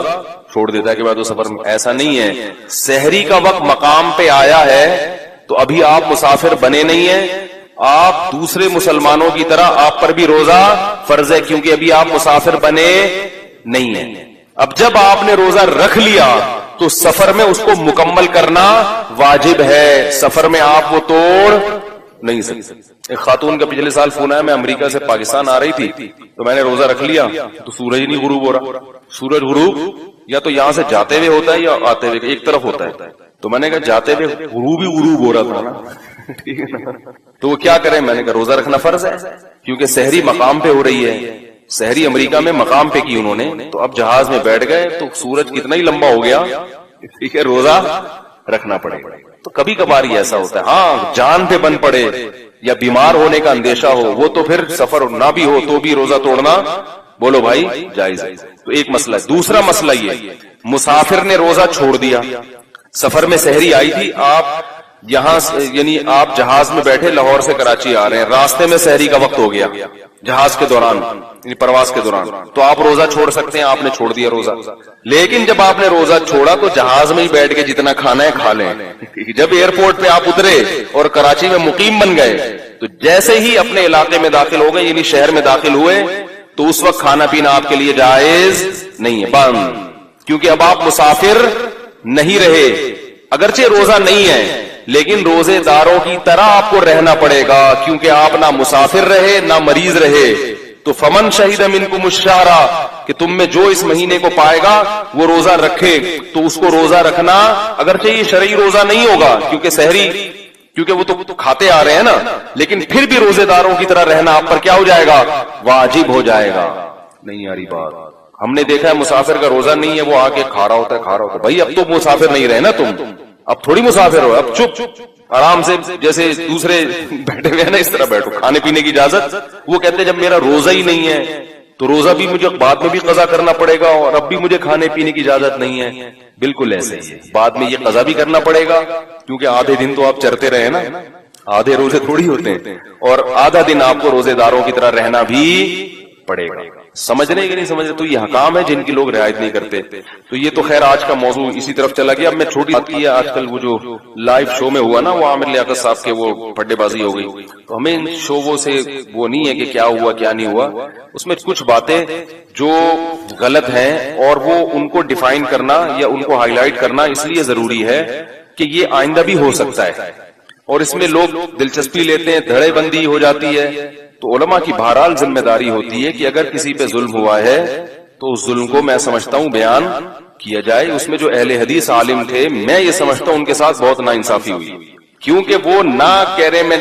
A: چھوڑ دیتا ہے کہ بعد وہ سفر میں. ایسا نہیں ہے. سحری کا وقت مقام پہ آیا ہے تو ابھی آپ مسافر بنے نہیں ہیں، آپ دوسرے مسلمانوں کی طرح آپ پر بھی روزہ فرض ہے، کیونکہ ابھی آپ مسافر بنے نہیں ہیں. اب جب آپ نے روزہ رکھ لیا تو سفر میں اس کو مکمل کرنا واجب ہے. سفر میں آپ وہ توڑ نہیں سکتے. ایک خاتون کا پچھلے سال فون آیا، میں امریکہ سے پاکستان آ رہی تھی تو میں نے روزہ رکھ لیا تو سورج نہیں غروب ہو رہا. سورج غروب یا تو یہاں سے جاتے ہوئے ہوتا ہے یا آتے ہوئے، ایک طرف ہوتا ہے. تو میں نے کہا جاتے ہوئے غروب ہی غروب ہو رہا تھا نا، ٹھیک ہے. تو وہ کیا کریں؟ میں نے کہا روزہ رکھنا فرض ہے، کیونکہ سحری مقام پہ ہو رہی ہے. سحری امریکہ میں مقام پہ کی انہوں نے، تو اب جہاز میں بیٹھ گئے تو سورج کتنا ہی لمبا ہو گیا، ٹھیک ہے، روزہ رکھنا پڑے گا. تو کبھی کبھار ہی ایسا ہوتا ہے. ہاں جان پہ بن پڑے یا بیمار ہونے کا اندیشہ ہو، وہ تو پھر سفر نہ بھی ہو تو بھی روزہ توڑنا، بولو بھائی، جائز ہے. تو ایک مسئلہ. دوسرا مسئلہ یہ، مسافر نے روزہ چھوڑ دیا، سفر میں سحری آئی تھی، آپ یہاں یعنی آپ جہاز میں بیٹھے لاہور سے کراچی آ رہے ہیں، راستے میں سحری کا وقت ہو گیا جہاز کے دوران، یعنی پرواز کے دوران، تو آپ روزہ چھوڑ سکتے ہیں. آپ نے چھوڑ دیا روزہ، لیکن جب آپ نے روزہ چھوڑا تو جہاز میں ہی بیٹھ کے جتنا کھانا ہے کھا لیں. جب ایئرپورٹ پہ آپ اترے اور کراچی میں مقیم بن گئے تو جیسے ہی اپنے علاقے میں داخل ہو گئے، یعنی شہر میں داخل ہوئے، تو اس وقت کھانا پینا آپ کے لیے جائز نہیں ہے، بند. کیونکہ اب آپ مسافر نہیں رہے. اگرچہ روزہ نہیں ہے لیکن روزے داروں کی طرح آپ کو رہنا پڑے گا، کیونکہ آپ نہ مسافر رہے نہ مریض رہے. تو فمن شہید منکم الشہر، کہ تم میں جو اس مہینے کو پائے گا وہ روزہ رکھے. تو اس کو روزہ رکھنا، اگرچہ یہ شرعی روزہ نہیں ہوگا کیونکہ سحری، کیونکہ وہ تو کھاتے آ رہے ہیں نا، لیکن پھر بھی روزے داروں کی طرح رہنا آپ پر کیا ہو جائے گا؟ واجب ہو جائے گا. نہیں آ رہی بات؟ ہم نے دیکھا ہے مسافر کا روزہ نہیں ہے وہ آ کے کھا رہا ہوتا ہے. بھائی اب تو مسافر نہیں رہے نا تم, اب تھوڑی مسافر ہو, اب چپ آرام سے جیسے دوسرے بیٹھے ہوئے ہیں نا اس طرح بیٹھو. کھانے پینے کی اجازت, وہ کہتے ہیں جب میرا روزہ ہی نہیں ہے تو روزہ بھی مجھے بعد میں بھی قضا کرنا پڑے گا, اور اب بھی مجھے کھانے پینے کی اجازت نہیں ہے. بالکل ایسے ہی ہے, بعد میں یہ قضا بھی کرنا پڑے گا, کیونکہ آدھے دن تو آپ چرتے رہے نا, آدھے روزے تھوڑی ہوتے ہیں, اور آدھا دن آپ کو روزے داروں کی طرح رہنا بھی پڑے گا. سمجھ رہے کہ نہیں سمجھ رہے؟ تو یہ حکام ہے جن کی لوگ رعایت نہیں کرتے. تو یہ تو خیر آج کا موضوع اسی طرف چلا گیا. اب میں چھوٹی بات کی ہے, آج کل وہ جو لائیو شو میں ہوا نا, وہ عامر لیاقت صاحب کے وہ پھڈے بازی ہو گئی, تو ہمیں ان شووں سے وہ نہیں ہے کہ کیا ہوا کیا نہیں ہوا, اس میں کچھ باتیں جو غلط ہیں اور وہ ان کو ڈیفائن کرنا یا ان کو ہائی لائٹ کرنا اس لیے ضروری ہے کہ یہ آئندہ بھی ہو سکتا ہے, اور اس میں لوگ دلچسپی لیتے ہیں, دھڑے بندی ہو جاتی ہے. تو علماء کی بہرحال ذمہ داری ہوتی ہے کہ اگر کسی پہ ظلم ہوا ہے تو اس ظلم کو میں سمجھتا ہوں بیان کیا جائے. اس میں جو اہل حدیث عالم تھے, میں یہ سمجھتا ہوں ان کے ساتھ بہت ناانصافی ہوئی, کیونکہ وہ نہ کہہ رہے میں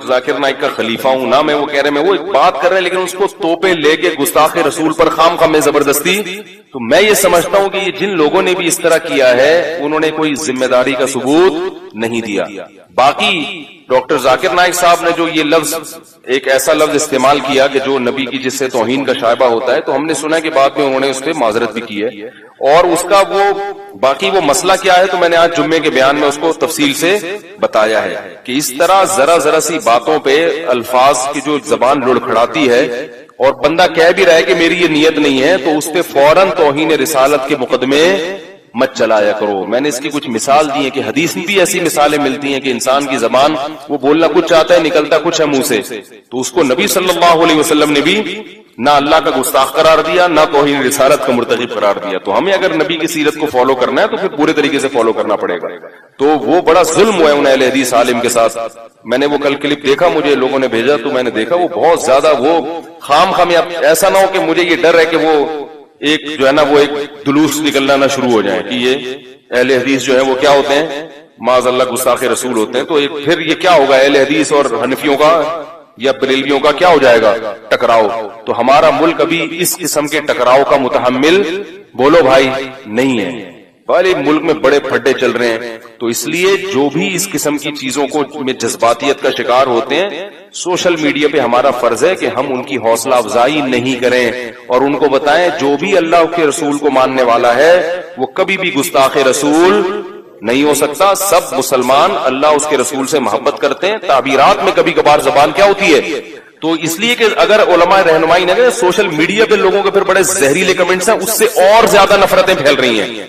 A: ذاکر نائک کا خلیفہ ہوں, نہ میں وہ کہہ رہے میں وہ ایک بات کر رہے ہیں, لیکن اس کو توپے لے کے گستاخ رسول پر خام خام میں زبردستی. تو میں یہ سمجھتا ہوں کہ یہ جن لوگوں نے بھی اس طرح کیا ہے انہوں نے کوئی ذمہ داری کا ثبوت نہیں دیا. باقی ڈاکٹر ذاکر نائک صاحب نے جو یہ لفظ, ایک ایسا لفظ استعمال کیا کہ جو نبی کی جس سے توہین کا شائبہ ہوتا ہے, تو ہم نے سنا کہ بعد میں انہوں نے اس پہ معذرت بھی کی ہے, اور اس کا وہ باقی وہ مسئلہ کیا ہے تو میں نے آج جمعے کے بیان میں اس کو تفصیل سے بتایا ہے کہ اس طرح ذرا سی باتوں پہ الفاظ کی جو زبان لڑکھڑاتی ہے, اور بندہ کہہ بھی رہا ہے کہ میری یہ نیت نہیں ہے, تو اس پہ فوراً توہین رسالت کے مقدمے مت چلایا کرو. میں نے اس کی کچھ مثال دی ہے کہ حدیث میں بھی ایسی مثالیں ملتی ہیں کہ انسان کی زبان وہ بولنا کچھ چاہتا ہے, نکلتا کچھ ہے منہ سے, تو اس کو نبی صلی اللہ علیہ وسلم نے بھی نہ اللہ کا گستاخ قرار دیا, نہ توہین رسالت کا مرتکب قرار دیا. تو ہمیں اگر نبی کی سیرت کو فالو کرنا ہے تو پھر پورے طریقے سے فالو کرنا پڑے گا. تو وہ بڑا ظلم ہوا ہے ان اہل حدیث عالم کے ساتھ. میں نے وہ کل کلپ دیکھا, مجھے لوگوں نے بھیجا, تو میں نے دیکھا وہ بہت زیادہ وہ خام ایسا نہ ہو کہ مجھے یہ ڈر ہے کہ وہ ایک جو ہے نا وہ ایک دلوس نکلنا نہ شروع ہو جائے کہ یہ اہل حدیث جو ہے وہ کیا ہوتے ہیں, معاذ اللہ گستاخ رسول ہوتے ہیں. تو پھر یہ کیا ہوگا, اہل حدیث اور حنفیوں کا یا بریلویوں کا کیا ہو جائے گا, ٹکراؤ. تو ہمارا ملک ابھی اس قسم کے ٹکراؤ کا متحمل بولو بھائی نہیں ہے. بھائی ملک میں بڑے پھڈے چل رہے ہیں, تو اس لیے جو بھی اس قسم کی چیزوں کو میں جذباتیت کا شکار ہوتے ہیں, سوشل میڈیا پہ ہمارا فرض ہے کہ ہم ان کی حوصلہ افزائی نہیں کریں, اور ان کو بتائیں جو بھی اللہ کے رسول کو ماننے والا ہے وہ کبھی بھی گستاخ رسول نہیں ہو سکتا. سب مسلمان اللہ اس کے رسول سے محبت کرتے ہیں. تعبیرات میں کبھی کبھار زبان کیا ہوتی ہے, تو اس لیے کہ اگر علماء رہنمائی نہ کریں, سوشل میڈیا پہ لوگوں کے پھر بڑے زہریلے کمنٹس ہیں, اس سے اور زیادہ نفرتیں پھیل رہی ہیں.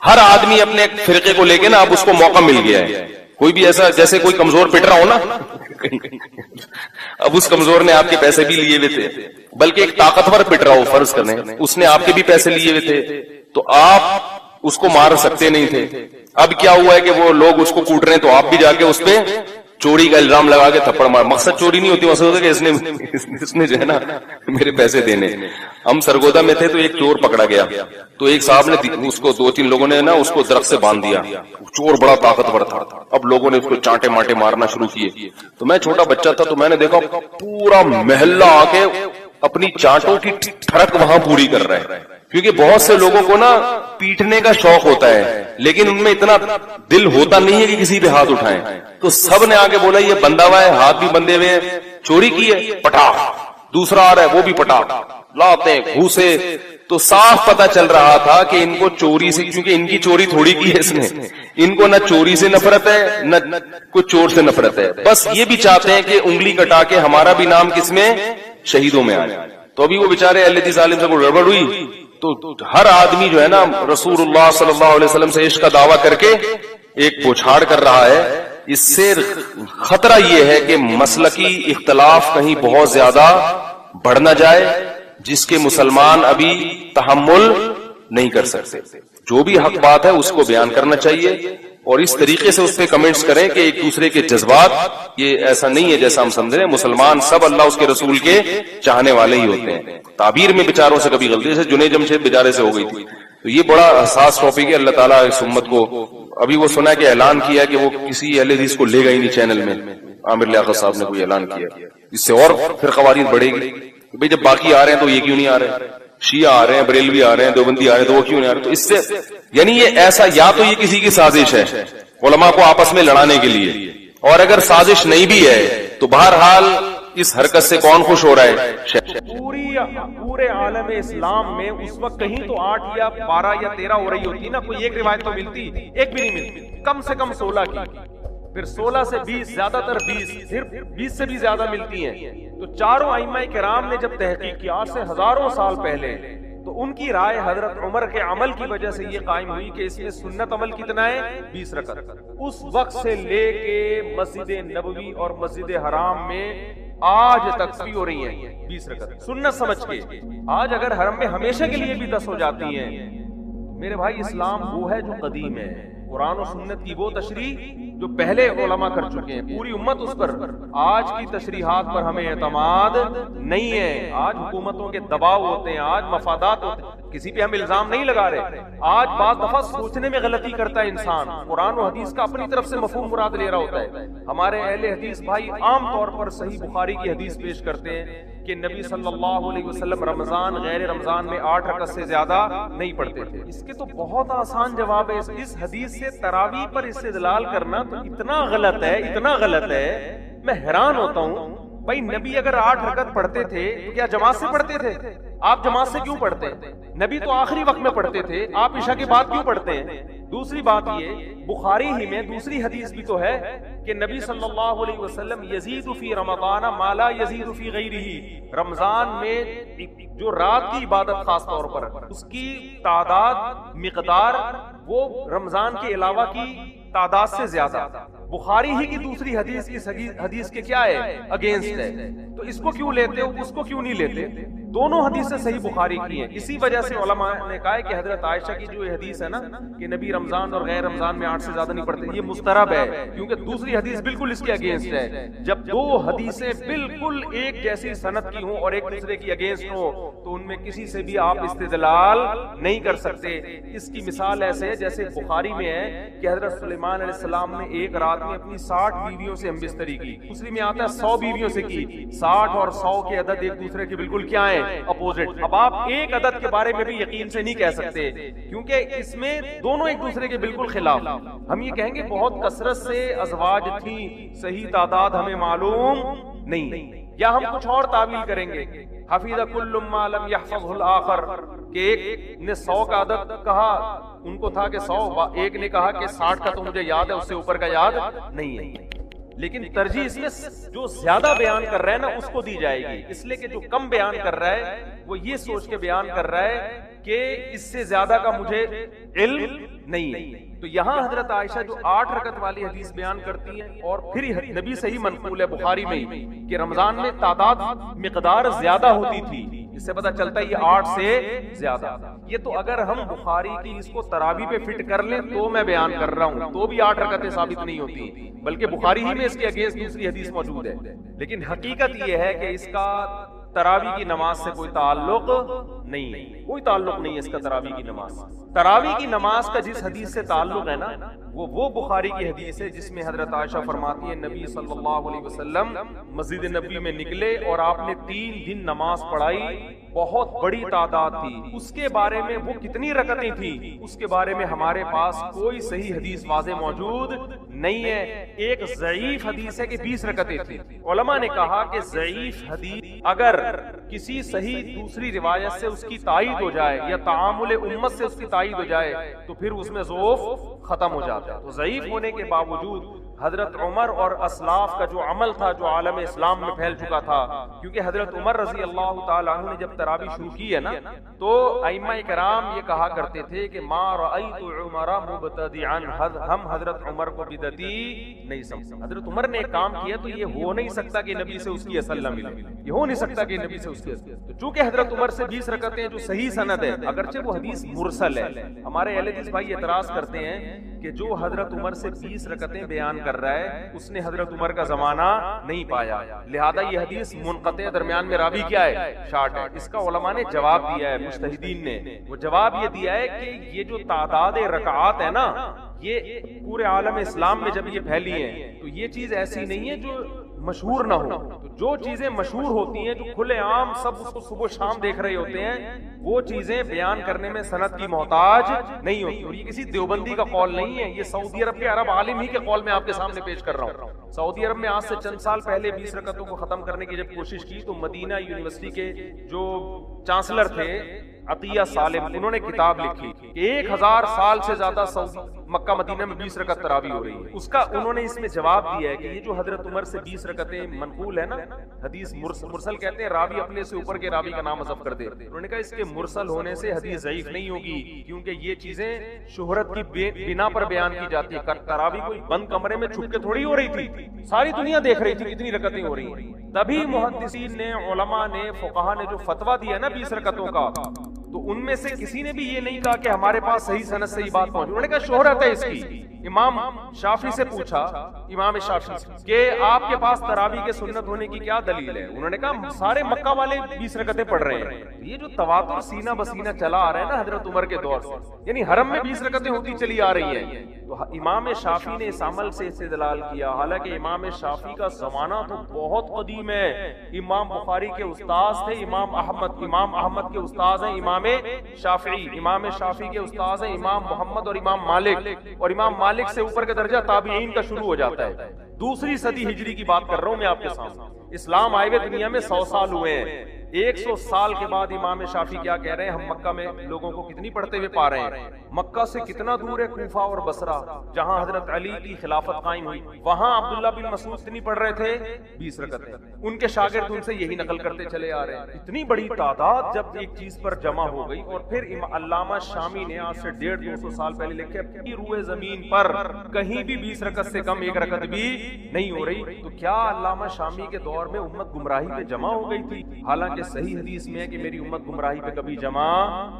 A: ہر آدمی اپنے ایک فرقے کو لے کے نا اب اس کو موقع مل گیا ہے. کوئی بھی ایسا جیسے کوئی کمزور پٹ رہا ہو نا, اب اس کمزور نے آپ کے پیسے بھی لیے ہوئے تھے, بلکہ ایک طاقتور پٹ رہا ہو فرض کرنے, اس نے آپ کے بھی پیسے لیے ہوئے تھے, تو آپ اس کو مار سکتے نہیں تھے. اب کیا ہوا ہے کہ وہ لوگ اس کو کوٹ رہے ہیں, تو آپ بھی جا کے اس پہ چوری کا الزام لگا کے تھپڑ مار. مقصد چوری نہیں ہوتی, مقصد ہوتا کہ اس نے جو ہے نا میرے پیسے دینے. ہم سرگودا میں تھے تو ایک چور پکڑا گیا, تو ایک صاحب نے اس کو 2-3 لوگوں نے نا اس کو درخت سے باندھ دیا. چور بڑا طاقتور تھا. اب لوگوں نے اس کو چانٹے مانٹے مارنا شروع کیے. تو میں چھوٹا بچہ تھا, تو میں نے دیکھا پورا محلہ آ کے اپنی چانٹوں کی ٹھڑک وہاں پوری کر رہا ہے, کیونکہ بہت سے لوگوں کو نا پیٹنے کا شوق ہوتا ہے, لیکن ان میں اتنا دل ہوتا نہیں ہے کہ کسی پہ ہاتھ اٹھائیں. تو سب نے آگے بولا یہ بندہ ہوا ہے, ہاتھ بھی بندے ہوئے ہیں, چوری کی ہے, پٹا. دوسرا آ رہا ہے, وہ بھی پٹا لاتے ہیں گھوسے. تو صاف پتا چل رہا تھا کہ ان کو چوری سے, کیونکہ ان کی چوری تھوڑی کی ہے اس نے, ان کو نہ چوری سے نفرت ہے نہ کوئی چور سے نفرت ہے, بس یہ بھی چاہتے ہیں کہ انگلی کٹا کے ہمارا بھی نام کس میں, شہیدوں میں آئے. تو ابھی وہ بیچارے اہل حدیث عالم سے کوئی گڑبڑ ہوئی, تو ہر آدمی جو ہے نا رسول اللہ صلی اللہ علیہ وسلم سے عشق کا دعویٰ کر کے ایک بوچھاڑ کر رہا ہے. اس سے خطرہ یہ ہے کہ مسلکی اختلاف کہیں بہت زیادہ بڑھ نہ جائے, جس کے مسلمان ابھی تحمل نہیں کر سکتے. جو بھی حق بات ہے اس کو بیان کرنا چاہیے, اور اس طریقے سے اس پہ کمنٹس کریں کہ ایک دوسرے کے جذبات, یہ ایسا نہیں ہے جیسا ہم سمجھ رہے ہیں. مسلمان سب اللہ اس کے رسول کے چاہنے والے ہی ہوتے ہیں. تعبیر میں بیچاروں سے کبھی غلطی, جیسے جنید جمشید بیچارے سے ہو گئی تھی. تو یہ بڑا حساس ٹاپک ہے. اللہ تعالیٰ اس امت کو, ابھی وہ سنا کہ اعلان کیا کہ وہ کسی اہل حدیث کو لے گا ہی نہیں چینل میں. عامر لیاقت صاحب نے کوئی اعلان کیا, اس سے اور پھر قواریر بڑھے گی. بھئی جب باقی آ رہے ہیں تو یہ کیوں نہیں آ رہے, شیعہ آ رہے ہیں، بریلوی آ رہے ہیں، دیوبندی آ رہے ہیں، تو وہ کیوں نہیں آ رہے؟ تو اس سے یعنی یہ ایسا، یا تو یہ کسی کی سازش ہے علماء کو آپس میں لڑانے کے لیے، اور اگر سازش نہیں بھی ہے تو بہرحال اس حرکت سے کون خوش ہو رہا ہے؟
B: پورے عالم اسلام میں اس وقت کہیں تو 8 یا 12 یا 13 ہو رہی ہوتی نا، کوئی ایک روایت تو ملتی، ایک بھی نہیں ملتی، کم سے کم 16 کی، پھر 16 سے 20، زیادہ تر 20، پھر 20 سے بھی زیادہ ملتی ہیں۔ تو چاروں ائمہ کرام نے جب تحقیق کی آج سے ہزاروں سال پہلے، تو ان کی رائے حضرت عمر کے عمل کی وجہ سے یہ قائم ہوئی کہ اس میں سنت عمل کتنا ہے؟ 20 رکعت۔ اس وقت سے لے کے مسجد نبوی اور مسجد حرام میں آج تک بھی ہو رہی ہیں 20 رکعت سنت سمجھ کے۔ آج اگر حرم میں ہمیشہ کے لیے بھی 10 ہو جاتی ہیں، میرے بھائی اسلام وہ ہے جو قدیم ہے، قرآن و سنت کی وہ تشریح جو پہلے علماء کر چکے ہیں، پوری امت اس پر، آج کی تشریحات پر ہمیں اعتماد نہیں ہے۔ آج حکومتوں کے دباؤ ہوتے ہیں، آج مفادات ہوتے ہیں، کسی پہ ہم الزام نہیں لگا رہے، آج بعض دفعہ سوچنے میں غلطی کرتا ہے انسان، قرآن و حدیث کا اپنی طرف سے مفہوم مراد لے رہا ہوتا ہے۔ ہمارے اہل حدیث بھائی عام طور پر صحیح بخاری کی حدیث پیش کرتے ہیں کہ نبی صلی اللہ علیہ وسلم رمضان غیر رمضان میں 8 رکعت سے زیادہ نہیں پڑھتے تھے۔ اس کے تو بہت آسان جواب ہے، اس حدیث سے تراویح پر استدلال کرنا تو اتنا غلط ہے، اتنا غلط ہے، میں حیران ہوتا ہوں۔ بھائی نبی اگر 8 رکعت پڑھتے تھے تو کیا جماعت سے پڑھتے تھے؟ آپ جماعت سے کیوں پڑھتے ہیں؟ نبی تو آخری وقت میں پڑھتے تھے، آپ عشاء کے بعد کیوں پڑھتے ہیں؟ دوسری بات یہ، بخاری ہی میں دوسری حدیث بھی تو ہے کہ نبی صلی اللہ علیہ وسلم یزید فی رمضان ما لا یزید فی غیرہ، رمضان میں جو رات کی عبادت خاص طور پر اس کی تعداد مقدار وہ رمضان کے علاوہ کی تعداد سے زیادہ، بخاری ہی کی دوسری حدیث اس حدیث کے کیا ہے؟ اگینسٹ ہے۔ تو اس کو کیوں لیتے ہو، اس کو کیوں نہیں لیتے؟ دونوں حدیثیں صحیح بخاری کی ہیں۔ اسی وجہ سے علماء نے کہا ہے کہ حضرت عائشہ کی جو حدیث ہے نا کہ نبی رمضان اور غیر رمضان میں 8 سے زیادہ نہیں پڑھتے، یہ مسترب ہے، کیونکہ دوسری حدیث بالکل اس کے اگینسٹ ہے۔ جب دو حدیثیں بالکل ایک جیسی سند کی ہوں اور ایک دوسرے کی اگینسٹ ہوں تو ان میں کسی سے بھی آپ استدلال نہیں کر سکتے۔ اس کی مثال ایسے ہے جیسے بخاری میں ہے کہ حضرت سلیمان علیہ السلام نے ایک رات میں اپنی 60 بیویوں سے ہم بستری کی، دوسری میں آتا ہے 100 بیویوں سے کی۔ 60 اور 100 کے عدد ایک دوسرے کے بالکل کیا ہیں؟ اپوزٹ۔ اب آپ ایک عدد کے بارے میں بھی یقین سے نہیں کہہ سکتے کیونکہ اس میں دونوں ایک دوسرے کے بالکل خلاف۔ ہم یہ کہیں گے بہت کثرت سے ازواج تھیں، صحیح تعداد ہمیں معلوم نہیں، یا ہم کچھ اور تعویل کریں گے، حفظ کل ما لم یحفظہ الآخر، کہ ایک نے 100 کا عدد کہا، ان کو تھا کہ 100، ایک نے کہا کہ 60 کا تو مجھے یاد ہے، اس سے اوپر کا یاد نہیں ہے۔ لیکن ترجیح اس میں جو زیادہ بیان کر رہا ہے نا اس کو دی جائے گی، اس لیے کہ جو کم بیان کر رہا ہے وہ یہ سوچ کے بیان کر رہا ہے کہ اس سے زیادہ کا مجھے علم نہیں ہے۔ تو یہاں حضرت عائشہ جو 8 رکعت والی حدیث بیان کرتی ہیں، اور پھر نبی صحیح منقول ہے بخاری میں کہ رمضان میں تعداد مقدار زیادہ ہوتی تھی، اس سے پتہ چلتا ہے یہ 8 سے زیادہ۔ یہ تو اگر ہم بخاری کی اس کو تراویح پہ فٹ کر لیں تو میں بیان کر رہا ہوں، تو بھی 8 رکعتیں ثابت نہیں ہوتی، بلکہ بخاری ہی میں اس کے اگینسٹ دوسری حدیث موجود ہے۔ لیکن حقیقت یہ ہے کہ اس کا تراویح کی نماز سے کوئی تعلق نہیں، کوئی تعلق نہیں ہے اس کا تراویح کی نماز۔ تراویح کی نماز کا جس حدیث سے تعلق ہے نا وہ بخاری کی حدیث ہے جس میں حضرت عائشہ فرماتی ہے نبی صلی اللہ علیہ وسلم مسجد نبوی میں نکلے اور آپ نے 3 دن نماز پڑھائی، بہت بڑی تعداد تھی۔ اس کے بارے میں وہ کتنی رکعتیں تھیں اس کے بارے میں ہمارے پاس کوئی صحیح حدیث واضح موجود نہیں ہے۔ ایک ضعیف حدیث ہے کہ 20 رکعتیں تھیں۔ علماء نے کہا کہ ضعیف حدیث اگر کسی صحیح دوسری روایت سے اس کی تائید ہو جائے یا تعامل امت سے اس کی تائید ہو جائے تو پھر اس میں ضعف ختم ہو جاتا ہے۔ تو ضعیف ہونے کے باوجود حضرت عمر اور اسلاف کا جو عمل تھا جو عالم اسلام میں پھیل چکا تھا، کیونکہ حضرت عمر رضی اللہ تعالیٰ عنہ نے جب تراویح شروع کی ہے نا تو ائمہ کرام یہ کہا کرتے تھے کہ ما رأیت عمر مبتدعا، ہم حضرت عمر کو بدعتی نہیں سمجھتے۔ حضرت عمر نے ایک کام کیا تو یہ ہو نہیں سکتا کہ نبی سے اس کی اصل نہ ملے، یہ ہو نہیں سکتا کہ نبی سے اس کی اصل۔ تو چونکہ حضرت عمر سے 20 رکعتیں جو صحیح سند ہے، اگرچہ وہ حدیث مرسل ہے، ہمارے اہل حدیث بھائی اعتراض کرتے ہیں کہ جو حضرت عمر سے 20 رکعتیں بیان کر رہا ہے اس نے حضرت عمر کا زمانہ نہیں پایا، لہذا یہ حدیث منقطع، درمیان میں راوی کیا ہے؟ شارٹ ہے۔ اس کا علماء نے جواب دیا ہے، مجتہدین نے وہ جواب یہ دیا ہے کہ یہ جو تعداد رکعات ہے نا یہ پورے عالم اسلام میں جب یہ پھیلی ہیں تو یہ چیز ایسی نہیں ہے جو مشہور نہ ہو. تو جو چیزیں مشہور ہوتی ہیں، جو کھلے عام سب اس کو صبح شام دیکھ رہے ہوتے ہیں، وہ چیزیں بیان کرنے میں سند کی محتاج نہیں ہوتی. اور یہ کسی دیوبندی کا قول نہیں ہے، یہ سعودی عرب کے عرب عالم ہی کے قول میں آپ کے سامنے پیش کر رہا ہوں. سعودی عرب میں آج سے چند سال پہلے 20 رکعتوں کو ختم کرنے کی جب کوشش کی تو مدینہ یونیورسٹی کے جو چانسلر تھے عطیہ سالم، انہوں نے کتاب لکھی کہ 1000 سال سے زیادہ مکہ مدینہ میں 20 رکعت تراویح ہو رہی ہے. اس کا انہوں نے اس میں جواب دیا ہے کہ یہ جو حضرت عمر سے 20 رکعتیں منقول ہے نا، حدیث مرسل کہتے ہیں راوی اپنے سے اوپر کے راوی کا نام حذف کر دے. انہوں نے کہا اس کے مرسل ہونے سے حدیث ضعیف نہیں ہوگی، کیونکہ یہ چیزیں شہرت کی بنا پر بیان کی جاتی ہے. تراویح کوئی بند کمرے میں چھپ کے تھوڑی ہو رہی تھی، ساری دنیا دیکھ رہی تھی کتنی رکعتیں ہو رہی ہیں. تبھی محدثین نے، علماء نے، فقہا نے جو فتویٰ دیا نا 20 رکعتوں کا، تو ان میں سے کسی نے بھی یہ نہیں کہا کہ ہمارے پاس صحیح سند سے یہ بات پہنچی. انہوں نے کہا شہرت ہے اس کی. امام شافعی سے پوچھا، امام شافعی سے، کہ آپ کے پاس تراویح کے سنت ہونے کی کیا دلیل ہے؟ انہوں نے کہا سارے مکہ والے 20 رکعتیں پڑھ رہے ہیں. یہ جو تواتر سینہ بسینہ چلا آ رہا ہے نا حضرت عمر کے دور سے، یعنی حرم میں 20 رکعتیں ہوتی چلی آ رہی ہیں. تو امام شافعی نے اس عمل سے استدلال کیا، حالانکہ امام شافعی کا زمانہ تو بہت قدیم ہے. امام بخاری کے استاذ تھے امام احمد کے استاذ ہیں امام شافعی. امام شافعی کے استاذ ہیں امام محمد اور امام مالک، اور امام مالک سے اوپر کا درجہ تابعین کا شروع ہو جاتا ہے. 2 صدی ہجری کی بات کر رہا ہوں میں آپ کے سامنے. اسلام آئے ہوئے دنیا میں 100 سال ہوئے ہیں. 100 سال کے بعد امام شافعی کیا کہہ رہے ہیں؟ ہم مکہ میں لوگوں کو کتنی پڑھتے ہوئے پا رہے ہیں. مکہ سے کتنا دور ہے کوفہ اور بصرہ جہاں حضرت علی کی خلافت قائم ہوئی، وہاں عبداللہ بن مسعود کتنی پڑھ رہے تھے؟ 20 رکعتیں. ان کے شاگرد ان سے یہی نقل کرتے چلے آ رہے ہیں. اتنی بڑی تعداد جب ایک چیز پر جمع ہو گئی، اور پھر علامہ شامی نے آج سے 150-200 سال پہلے لکھے کہ روئے زمین پر کہیں بھی 20 رکعت سے کم 1 رکعت بھی نہیں ہو رہی. تو کیا علامہ شامی کے دور میں امت گمراہی پہ جمع ہو گئی تھی؟ حالانکہ صحیح حدیث میں ہے کہ میری امت گمراہی پہ کبھی جمع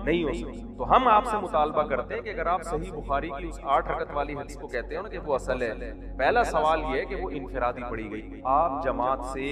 B: نہیں ہو سکتی. تو ہم آپ سے مطالبہ کرتے ہیں کہ اگر آپ صحیح بخاری کی اس 8 رکعت والی حدیث کو کہتے ہیں نا کہ وہ اصل ہے، پہلا سوال یہ ہے کہ وہ انفرادی پڑھی گئی. آپ جماعت سے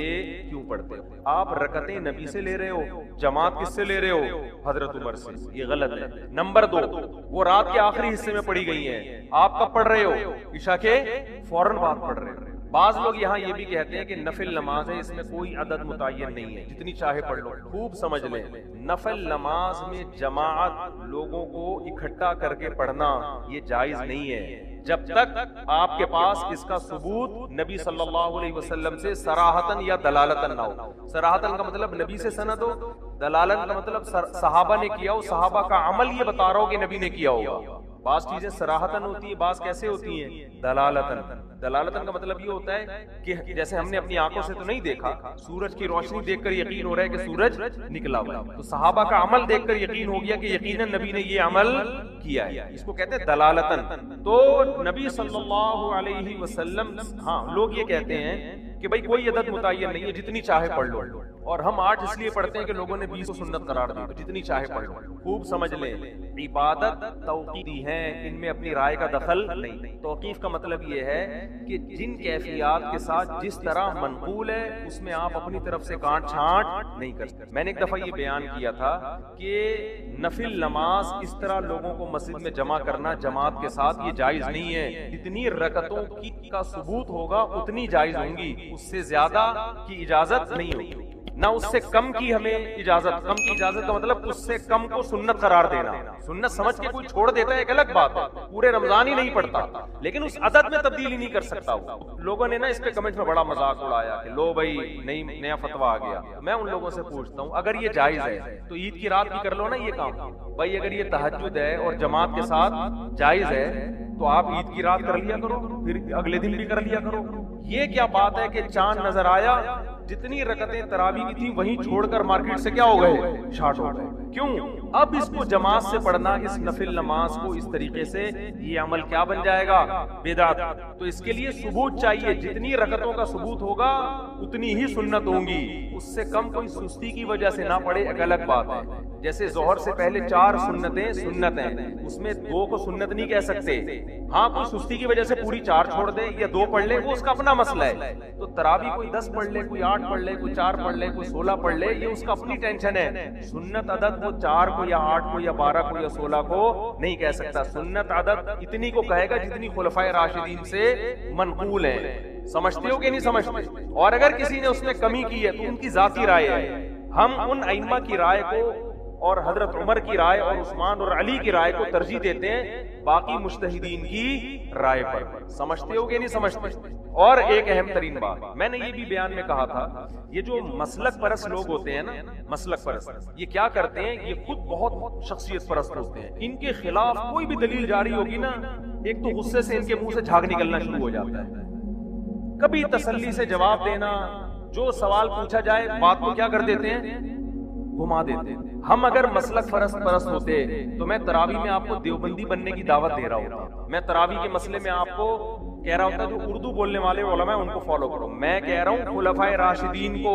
B: کیوں پڑھتے ہو؟ آپ رکعتیں نبی سے لے رہے ہو، جماعت کس سے لے رہے ہو؟ حضرت عمر سے. یہ غلط ہے. نمبر 2، وہ رات کے آخری حصے میں پڑھی گئی ہیں. آپ کب پڑھ رہے ہو؟ عشاء کے فوراً بعد پڑھ رہے ہو. بعض لوگ یہاں یہ بھی کہتے ہیں کہ نفل نماز ہے، اس میں کوئی عدد متعین نہیں ہے، جتنی چاہے پڑھ لو. خوب سمجھ لیں، نفل نماز میں جماعت لوگوں کو اکٹھا کر کے پڑھنا یہ جائز نہیں ہے جب تک آپ کے پاس اس کا ثبوت نبی صلی اللہ علیہ وسلم سے صراحتاً یا دلالتاً نہ ہو. صراحتاً کا مطلب نبی سے سند ہو، دلالتاً کا مطلب صحابہ نے کیا ہو، صحابہ کا عمل یہ بتا رہا ہو کہ نبی نے کیا ہوگا. بعض چیزیں صراحتاً ہوتی ہیں، بعض کیسے ہوتی ہیں؟ دلالتاً. دلالتاً کا مطلب یہ ہوتا ہے کہ جیسے ہم نے اپنی آنکھوں سے تو نہیں دیکھا، سورج کی روشنی دیکھ کر یقین ہو رہا ہے کہ سورج نکلا ہوا ہے، تو صحابہ کا عمل دیکھ کر یقین ہو گیا کہ یقیناً نبی نے یہ عمل کیا ہے. اس کو کہتے ہیں دلالتاً. تو نبی صلی اللہ علیہ وسلم، ہاں لوگ یہ کہتے ہیں کہ بھائی کوئی عدد متعین نہیں ہے، جتنی چاہے پڑھ لو. اور ہم 8 اس لیے پڑھتے ہیں کہ لوگوں نے 20 کو سنت قرار دی، تو جتنی چاہے پڑھ لو. خوب سمجھ لیں، عبادت توقیفی ہے، ان میں اپنی رائے کا دخل نہیں. توقیف کا مطلب یہ ہے کہ جن کیفیات کے ساتھ جس طرح منقول ہے اس میں آپ اپنی طرف سے کانٹ چھانٹ نہیں کر سکتے. میں نے ایک دفعہ یہ بیان کیا تھا کہ نفل نماز اس طرح لوگوں کو مسجد میں جمع کرنا جماعت کے ساتھ یہ جائز نہیں ہے. جتنی رکعتوں کا ثبوت ہوگا اتنی جائز ہوں گی، اس سے زیادہ کی اجازت نہیں ہوگی، نہ اس سے کم کی ہمیں اجازت. کم کی اجازت کا مطلب اس سے کم کو سنت قرار دینا. سنت سمجھ کے کوئی چھوڑ دیتا ہے ایک الگ بات ہے، پورے رمضان ہی نہیں پڑھتا لیکن اس عدد میں تبدیلی نہیں کر سکتا. لوگوں نے نا اس پہ کمنٹ میں بڑا مذاق اڑایا کہ لو بھائی نیا فتویٰ آ گیا. میں ان لوگوں سے پوچھتا ہوں اگر یہ جائز ہے تو عید کی رات بھی کر لو نا یہ کام. بھائی اگر یہ تہجد ہے اور جماعت کے ساتھ جائز ہے تو آپ عید کی رات کر لیا کرو، پھر اگلے دن بھی کر لیا کرو. یہ کیا بات ہے کہ چاند نظر آیا، جتنی رکعتیں تراویح کی تھی وہیں چھوڑ کر مارکیٹ سے کیا ہو گئے؟ شارٹ ہو گئے. کیوں؟ اب اس کو جماعت سے پڑھنا، اس نفل نماز کو اس طریقے سے، یہ عمل کیا بن جائے گا؟ بدعت. تو اس کے لیے ثبوت چاہیے، جتنی رکعتوں کا ثبوت ہوگا اتنی ہی سنت ہوں گی. اس سے کم کوئی سستی کی وجہ سے نہ پڑھے ایک الگ بات ہے. جیسے ظہر سے پہلے 4 سنتیں سنت ہیں، اس میں 2 کو سنت نہیں کہہ سکتے. ہاں کوئی سستی کی وجہ سے پوری 4 چھوڑ دے یا 2 پڑھ لے وہ اس کا اپنا مسئلہ ہے. تو تراویح کوئی 10 پڑھ لے، کوئی 8 پڑھ لے, کوئی 4 پڑھ لے, کوئی 16 پڑھ لے, یہ اس کا اپنی ٹینشن ہے. سنت عدد وہ 4 کو یا 8 کو یا 12 کو یا 16 کو نہیں کہہ سکتا. سنت عدد اتنی کو کہے گا جتنی خلفائے راشدین سے منقول ہیں. سمجھتے ہو کہ نہیں سمجھتے؟ اور اگر کسی نے اس میں کمی کی ہے تو ان کی ذاتی رائے ہے. ہم ان ائمہ کی رائے کو اور حضرت عمر کی رائے اور عثمان اور علی کی رائے کو ترجیح دیتے ہیں باقی مجتہدین کی رائے پر. سمجھتے ہو کہ نہیں سمجھتے؟ اور ایک اہم ترین بات میں نے یہ بھی بیان میں کہا تھا, یہ جو مسلک پرست لوگ ہوتے ہیں نا, مسلک پرست, یہ کیا کرتے ہیں, یہ خود بہت شخصیت پرست ہوتے ہیں. ان کے خلاف کوئی بھی دلیل جاری ہوگی نا, ایک تو غصے سے ان کے منہ سے جھاگ نکلنا شروع ہو جاتا ہے. کبھی تسلی سے جواب دینا, جو سوال پوچھا جائے بات کو کیا کر دیتے ہیں, گھما دیتے ہیں. ہم اگر مسلک پرست ہوتے تو میں تراویح میں آپ کو دیوبندی بننے کی دعوت دے رہا ہوتا. میں تراویح کے مسئلے میں آپ کو کہہ رہا ہوتا جو اردو بولنے والے علماء ہیں ان کو فالو کرو. میں کہہ رہا ہوں خلفائے راشدین کو,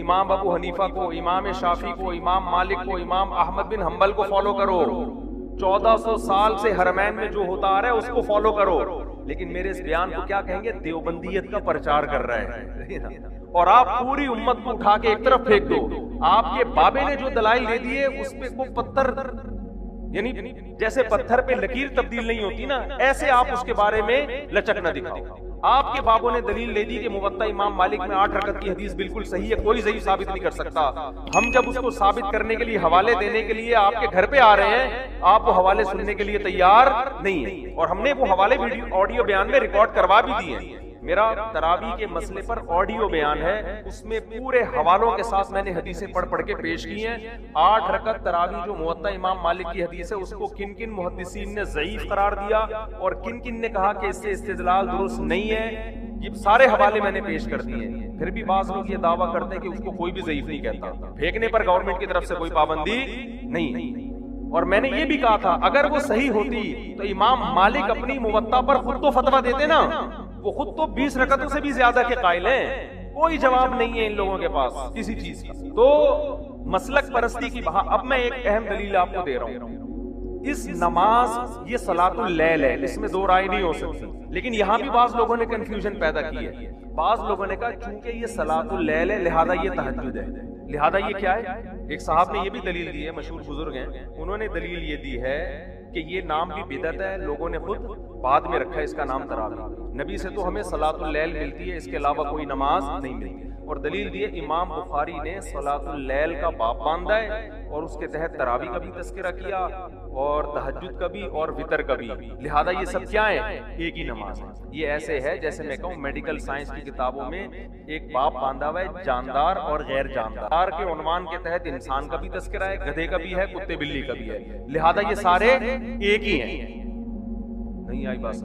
B: امام ابو حنیفہ کو, امام شافعی کو, امام مالک کو, امام احمد بن حنبل کو فالو کرو. 1400 سال سے حرمین میں جو ہوتا آ رہا ہے اس کو فالو کرو. لیکن میرے اس بیان کو کیا کہیں گے, دیوبندیت کا پرچار کر رہا ہے. اور آپ پوری امت کو اٹھا کے ایک طرف پھینک دو. آپ کے بابے نے جو دلائل دے دیے اس پہ کو پتھر, یعنی جیسے پتھر پہ لکیر تبدیل نہیں ہوتی نا, ایسے آپ اس کے بارے میں لچک نہ دکھاؤ. آپ کے بابوں نے دلیل دے دی کہ موطا امام مالک میں 8 رکعت کی حدیث بالکل صحیح ہے, کوئی ضعیف ثابت نہیں کر سکتا. ہم جب اس کو ثابت کرنے کے لیے حوالے دینے کے لیے آپ کے گھر پہ آ رہے ہیں, آپ وہ حوالے سننے کے لیے تیار نہیں ہیں. اور ہم نے وہ حوالے ویڈیو آڈیو بیان میں ریکارڈ کروا بھی دیے ہیں. میرا تراویح کے مسئلے پر آڈیو بیان ہے, اس میں پورے حوالوں کے ساتھ میں نے حدیثیں پڑھ کے پیش کی ہیں. 8 رکعت تراویح جو موطا امام مالک کی حدیث ہے اس کو کن کن محدثین نے ضعیف قرار دیا اور کن کن نے کہا کہ اس سے استدلال درست نہیں ہے, یہ سارے حوالے میں نے پیش کر دیے. پھر بھی بعض لوگ یہ دعویٰ کرتے ہیں کہ اس کو کوئی بھی ضعیف نہیں کہتا. پھینکنے پر گورنمنٹ کی طرف سے کوئی پابندی نہیں. اور میں نے یہ بھی کہا تھا اگر وہ صحیح ہوتی تو امام مالک اپنی موطا پر خود تو فتویٰ دیتے نا, وہ خود تو 20 رکعتوں سے بھی زیادہ کے قائل ہیں. کوئی جواب نہیں ہے ان لوگوں کے پاس کسی چیز کا. تو مسلک پرستی کی بہا. اب میں ایک اہم دلیل آپ کو دے رہا ہوں. اس نماز یہ صلاۃ اللیل ہے, اس میں دو رائے نہیں ہو سکتی. لیکن یہاں بھی بعض لوگوں نے کنفیوژن پیدا کی ہے. بعض لوگوں نے کہا چونکہ یہ صلاۃ اللیل ہے لہذا یہ تہجد ہے. لہذا یہ کیا ہے, ایک صاحب نے یہ بھی دلیل دی ہے, مشہور بزرگ ہیں, انہوں نے دلیل یہ دی ہے کہ یہ نام بھی بدعت ہے, لوگوں نے خود بعد میں رکھا ہے اس کا نام تراویح. نبی سے تو ہمیں صلاۃ اللیل ملتی ہے, اس کے علاوہ کوئی نماز نہیں ملتی. اور دلیل دی ہے امام بخاری نے صلاۃ اللیل کا باب باندھا ہے اور اس کے تحت تراویح کا بھی تذکرہ کیا اور تہجد کا بھی اور وتر کا بھی. لہذا یہ سب کیا ہے, ایک ہی نماز ہے. یہ ایسے ہے جیسے میں کہوں میڈیکل سائنس کی کتابوں میں ایک باب باندھا ہوا ہے جاندار اور غیر جاندار کے عنوان کے تحت انسان کا بھی تذکرہ ہے, گدھے کا بھی ہے, کتے بلی کا بھی ہے. لہذا یہ سارے ایک ہی ہیں. نہیں آئی بات؟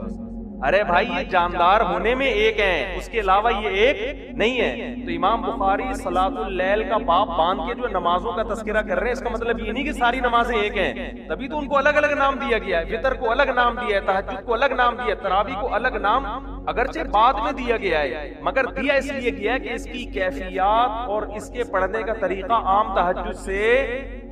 B: ارے بھائی یہ جاندار ہونے میں ایک ہیں, اس کے علاوہ یہ ایک نہیں ہے. تو امام بخاری صلاۃ اللیل کا باب باندھ کے جو نمازوں کا تذکرہ کر رہے ہیں, اس کا مطلب یہ نہیں کہ ساری نمازیں ایک ہیں. تبھی تو ان کو الگ الگ نام دیا گیا ہے. وتر کو الگ نام دیا ہے, تہجد کو الگ نام دیا ہے, تراویح کو الگ نام اگرچہ بعد میں دیا گیا ہے, مگر دیا اس لیے گیا کہ اس کی کیفیات اور اس کے پڑھنے کا طریقہ عام تہجد سے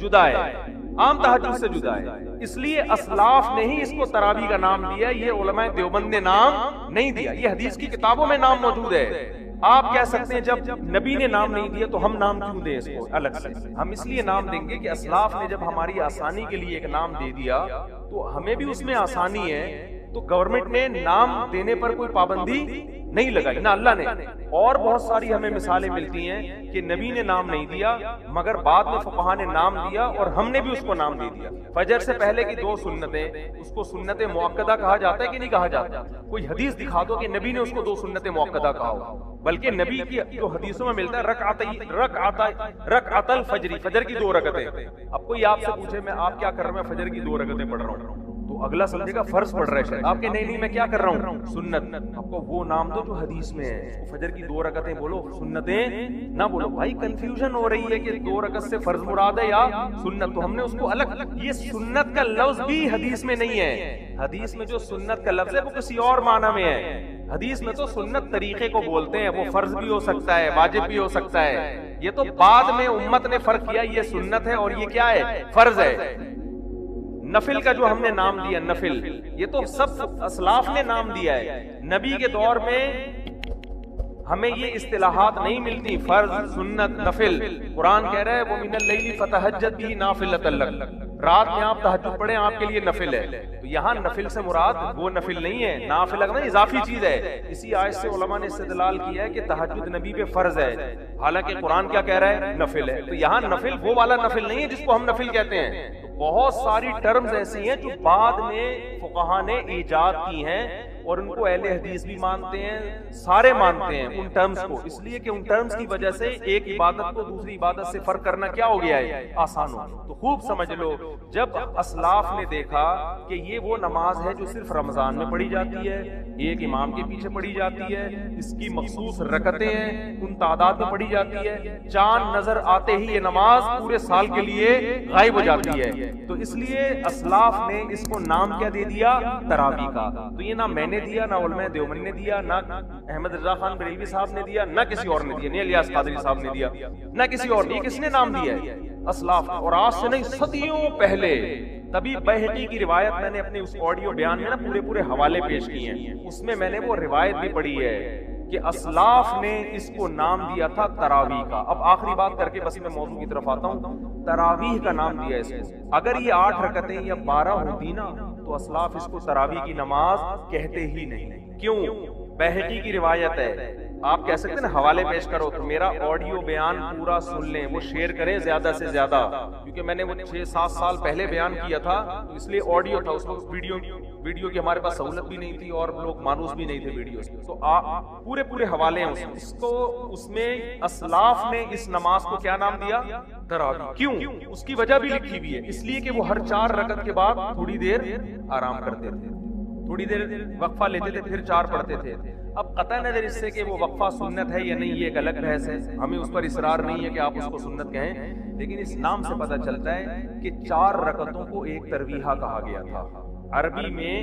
B: جدا ہے, عام تہجد سے جدا ہے. اس لیے اسلاف نے ہی اس کو تراویح کا نام دیا, یہ علماء دیوبند نے نام نہیں دیا. یہ حدیث کی کتابوں میں نام موجود ہے. آپ کہہ سکتے ہیں جب نبی نے نام نہیں دیا تو ہم نام کیوں دیں اس کو الگ سے. ہم اس لیے نام دیں گے کہ اسلاف نے جب ہماری آسانی کے لیے ایک نام دے دیا تو ہمیں بھی اس میں آسانی ہے. تو گورنمنٹ نے نام دینے پر کوئی پابندی نہیں لگائی, نہ اللہ نے. اور بہت ساری ہمیں مثالیں ملتی ہیں کہ نبی نے نام نہیں دیا مگر بعد میں فقہا نے نام دیا اور ہم نے بھی اس کو نام دے دیا. فجر سے پہلے کی 2 سنتیں, اس کو سنت مؤکدہ کہا جاتا ہے کہ نہیں کہا جاتا؟ کوئی حدیث دکھا دو کہ نبی نے اس کو 2 سنت مؤکدہ کہا ہو. بلکہ نبی کی جو حدیثوں میں ملتا ہے رکعت الفجر, فجر کی 2 رکعتیں. اب کوئی آپ سے پوچھے میں آپ کیا کر رہا ہوں, میں فجر کی 2 رکعتیں پڑھ رہا ہوں, تو اگلا سمجھے گا فرض پڑھ رہا ہے شاید. آپ کے نہیں میں کیا کر رہا ہوں, سنت. آپ کو وہ نام دو جو حدیث میں ہے. فجر کی 2 رکعتیں بولو, سنتیں نہ بولو. بھائی کنفیوژن ہو رہی ہے کہ 2 رکعت سے فرض مراد ہے یا سنت, تو ہم نے اس کو الگ. یہ سنت کا لفظ بھی حدیث میں نہیں ہے. حدیث میں جو سنت کا لفظ ہے وہ کسی اور معنی میں ہے. حدیث میں تو سنت طریقے کو بولتے ہیں, وہ فرض بھی ہو سکتا ہے, واجب بھی ہو سکتا ہے. یہ تو بعد میں امت نے فرق کیا, یہ سنت ہے اور یہ کیا ہے, فرض ہے. نفل کا جو ہم نے نام دیا نفل, یہ تو سب اسلاف نے نام دیا ہے. نبی کے دور میں ہمیں یہ اصطلاحات نہیں ملتی، فرض، سنت، نفل۔ قرآن کہہ رہا ہے وَمِنَ اللَّيْلِ فَتَهَجَّدْ بِهِ نَافِلَةً لَكَ، رات میں آپ تہجد پڑھیں، آپ کے لیے نفل ہے۔ تو یہاں نفل سے مراد وہ نفل نہیں ہے، نافل اگر اضافی چیز ہے۔ اسی آیت سے علماء نے استدلال کیا ہے کہ تہجد نبی پہ فرض ہے، حالانکہ قرآن کیا کہہ رہا ہے؟ نفل ہے۔ تو یہاں نفل وہ والا نفل نہیں ہے جس کو ہم نفل کہتے ہیں۔ بہت ساری ٹرمز ایسی ہیں جو بعد میں فقہا نے ایجاد کی ہیں، اور ان کو اہل حدیث بھی مانتے ہیں، سارے مانتے ہیں ان ٹرمز کو، اس لیے کہ ان ٹرمز کی وجہ سے ایک عبادت کو دوسری عبادت سے فرق کرنا کیا ہو گیا ہے؟ آسان ہو۔ تو خوب سمجھ لو، جب اسلاف نے دیکھا کہ یہ وہ نماز ہے جو صرف رمضان میں پڑھی جاتی ہے، ایک امام کے پیچھے پڑھی جاتی ہے، اس کی مخصوص رکعتیں ہیں، ان تعداد میں پڑھی جاتی ہے، چاند نظر آتے ہی یہ نماز پورے سال کے لیے غائب ہو جاتی ہے، تو اس لیے اسلاف نے اس کو نام کیا دے دیا؟ تراویح کا۔ تو یہ نہ میں نے دیا، نہ علماء دیوبند نے دیا، نہ احمد رضا خان بریلوی صاحب نے دیا، نہ کسی اور نے دیا، نہ الیاس قادری صاحب نے دیا، نہ کسی اور نے۔ کس نے نام دیا ہے؟ اسلاف۔ اور آج سے نہیں، صدیوں پہلے۔ تبھی بیہقی کی روایت میں نے اپنے اس آڈیو بیان میں نا پورے حوالے پیش کیے ہیں، اس میں نے وہ روایت بھی پڑھی ہے کہ اسلاف نے اس کو نام دیا تھا تراویح کا۔ اب آخری بات کر کے بس میں موضوع کی طرف آتا ہوں۔ تراویح کا نام دیا اس کو۔ اگر یہ 8 رکعتیں یا 12 ہوتی نا تو اسلاف اس کو تراویح کی نماز کہتے ہی نہیں۔ کیوں؟ بیہقی کی روایت ہے، آپ کہہ سکتے ہیں نا حوالے پیش کرو، تو میرا آڈیو بیان پورا سن لیں، وہ شیئر کریں زیادہ سے زیادہ، کیونکہ میں نے وہ 6-7 سال پہلے بیان کیا تھا، تو اس لیے آڈیو تھا، اس وقت ویڈیو کی ہمارے پاس سہولت بھی نہیں تھی اور لوگ مانوس بھی نہیں تھے ویڈیوز، تو پورے حوالے ہیں اس میں اسلاف نے اس نماز کو کیا نام دیا؟ تراویح۔ کیوں؟ اس کی وجہ بھی لکھی ہوئی ہے، اس لیے کہ وہ ہر 4 رکعت کے بعد تھوڑی دیر آرام کرتے تھے، تھوڑی دیر وقفہ لیتے تھے، پھر 4 پڑھتے تھے۔ اب قطع نظر اس سے کہ وہ وقفہ سنت ہے یا نہیں، یہ ایک الگ بحث ہے، ہمیں اس پر اصرار نہیں ہے کہ آپ اس کو سنت کہیں، لیکن اس نام سے پتہ چلتا ہے کہ 4 رکعتوں کو ایک ترویحہ کہا گیا تھا۔ عربی میں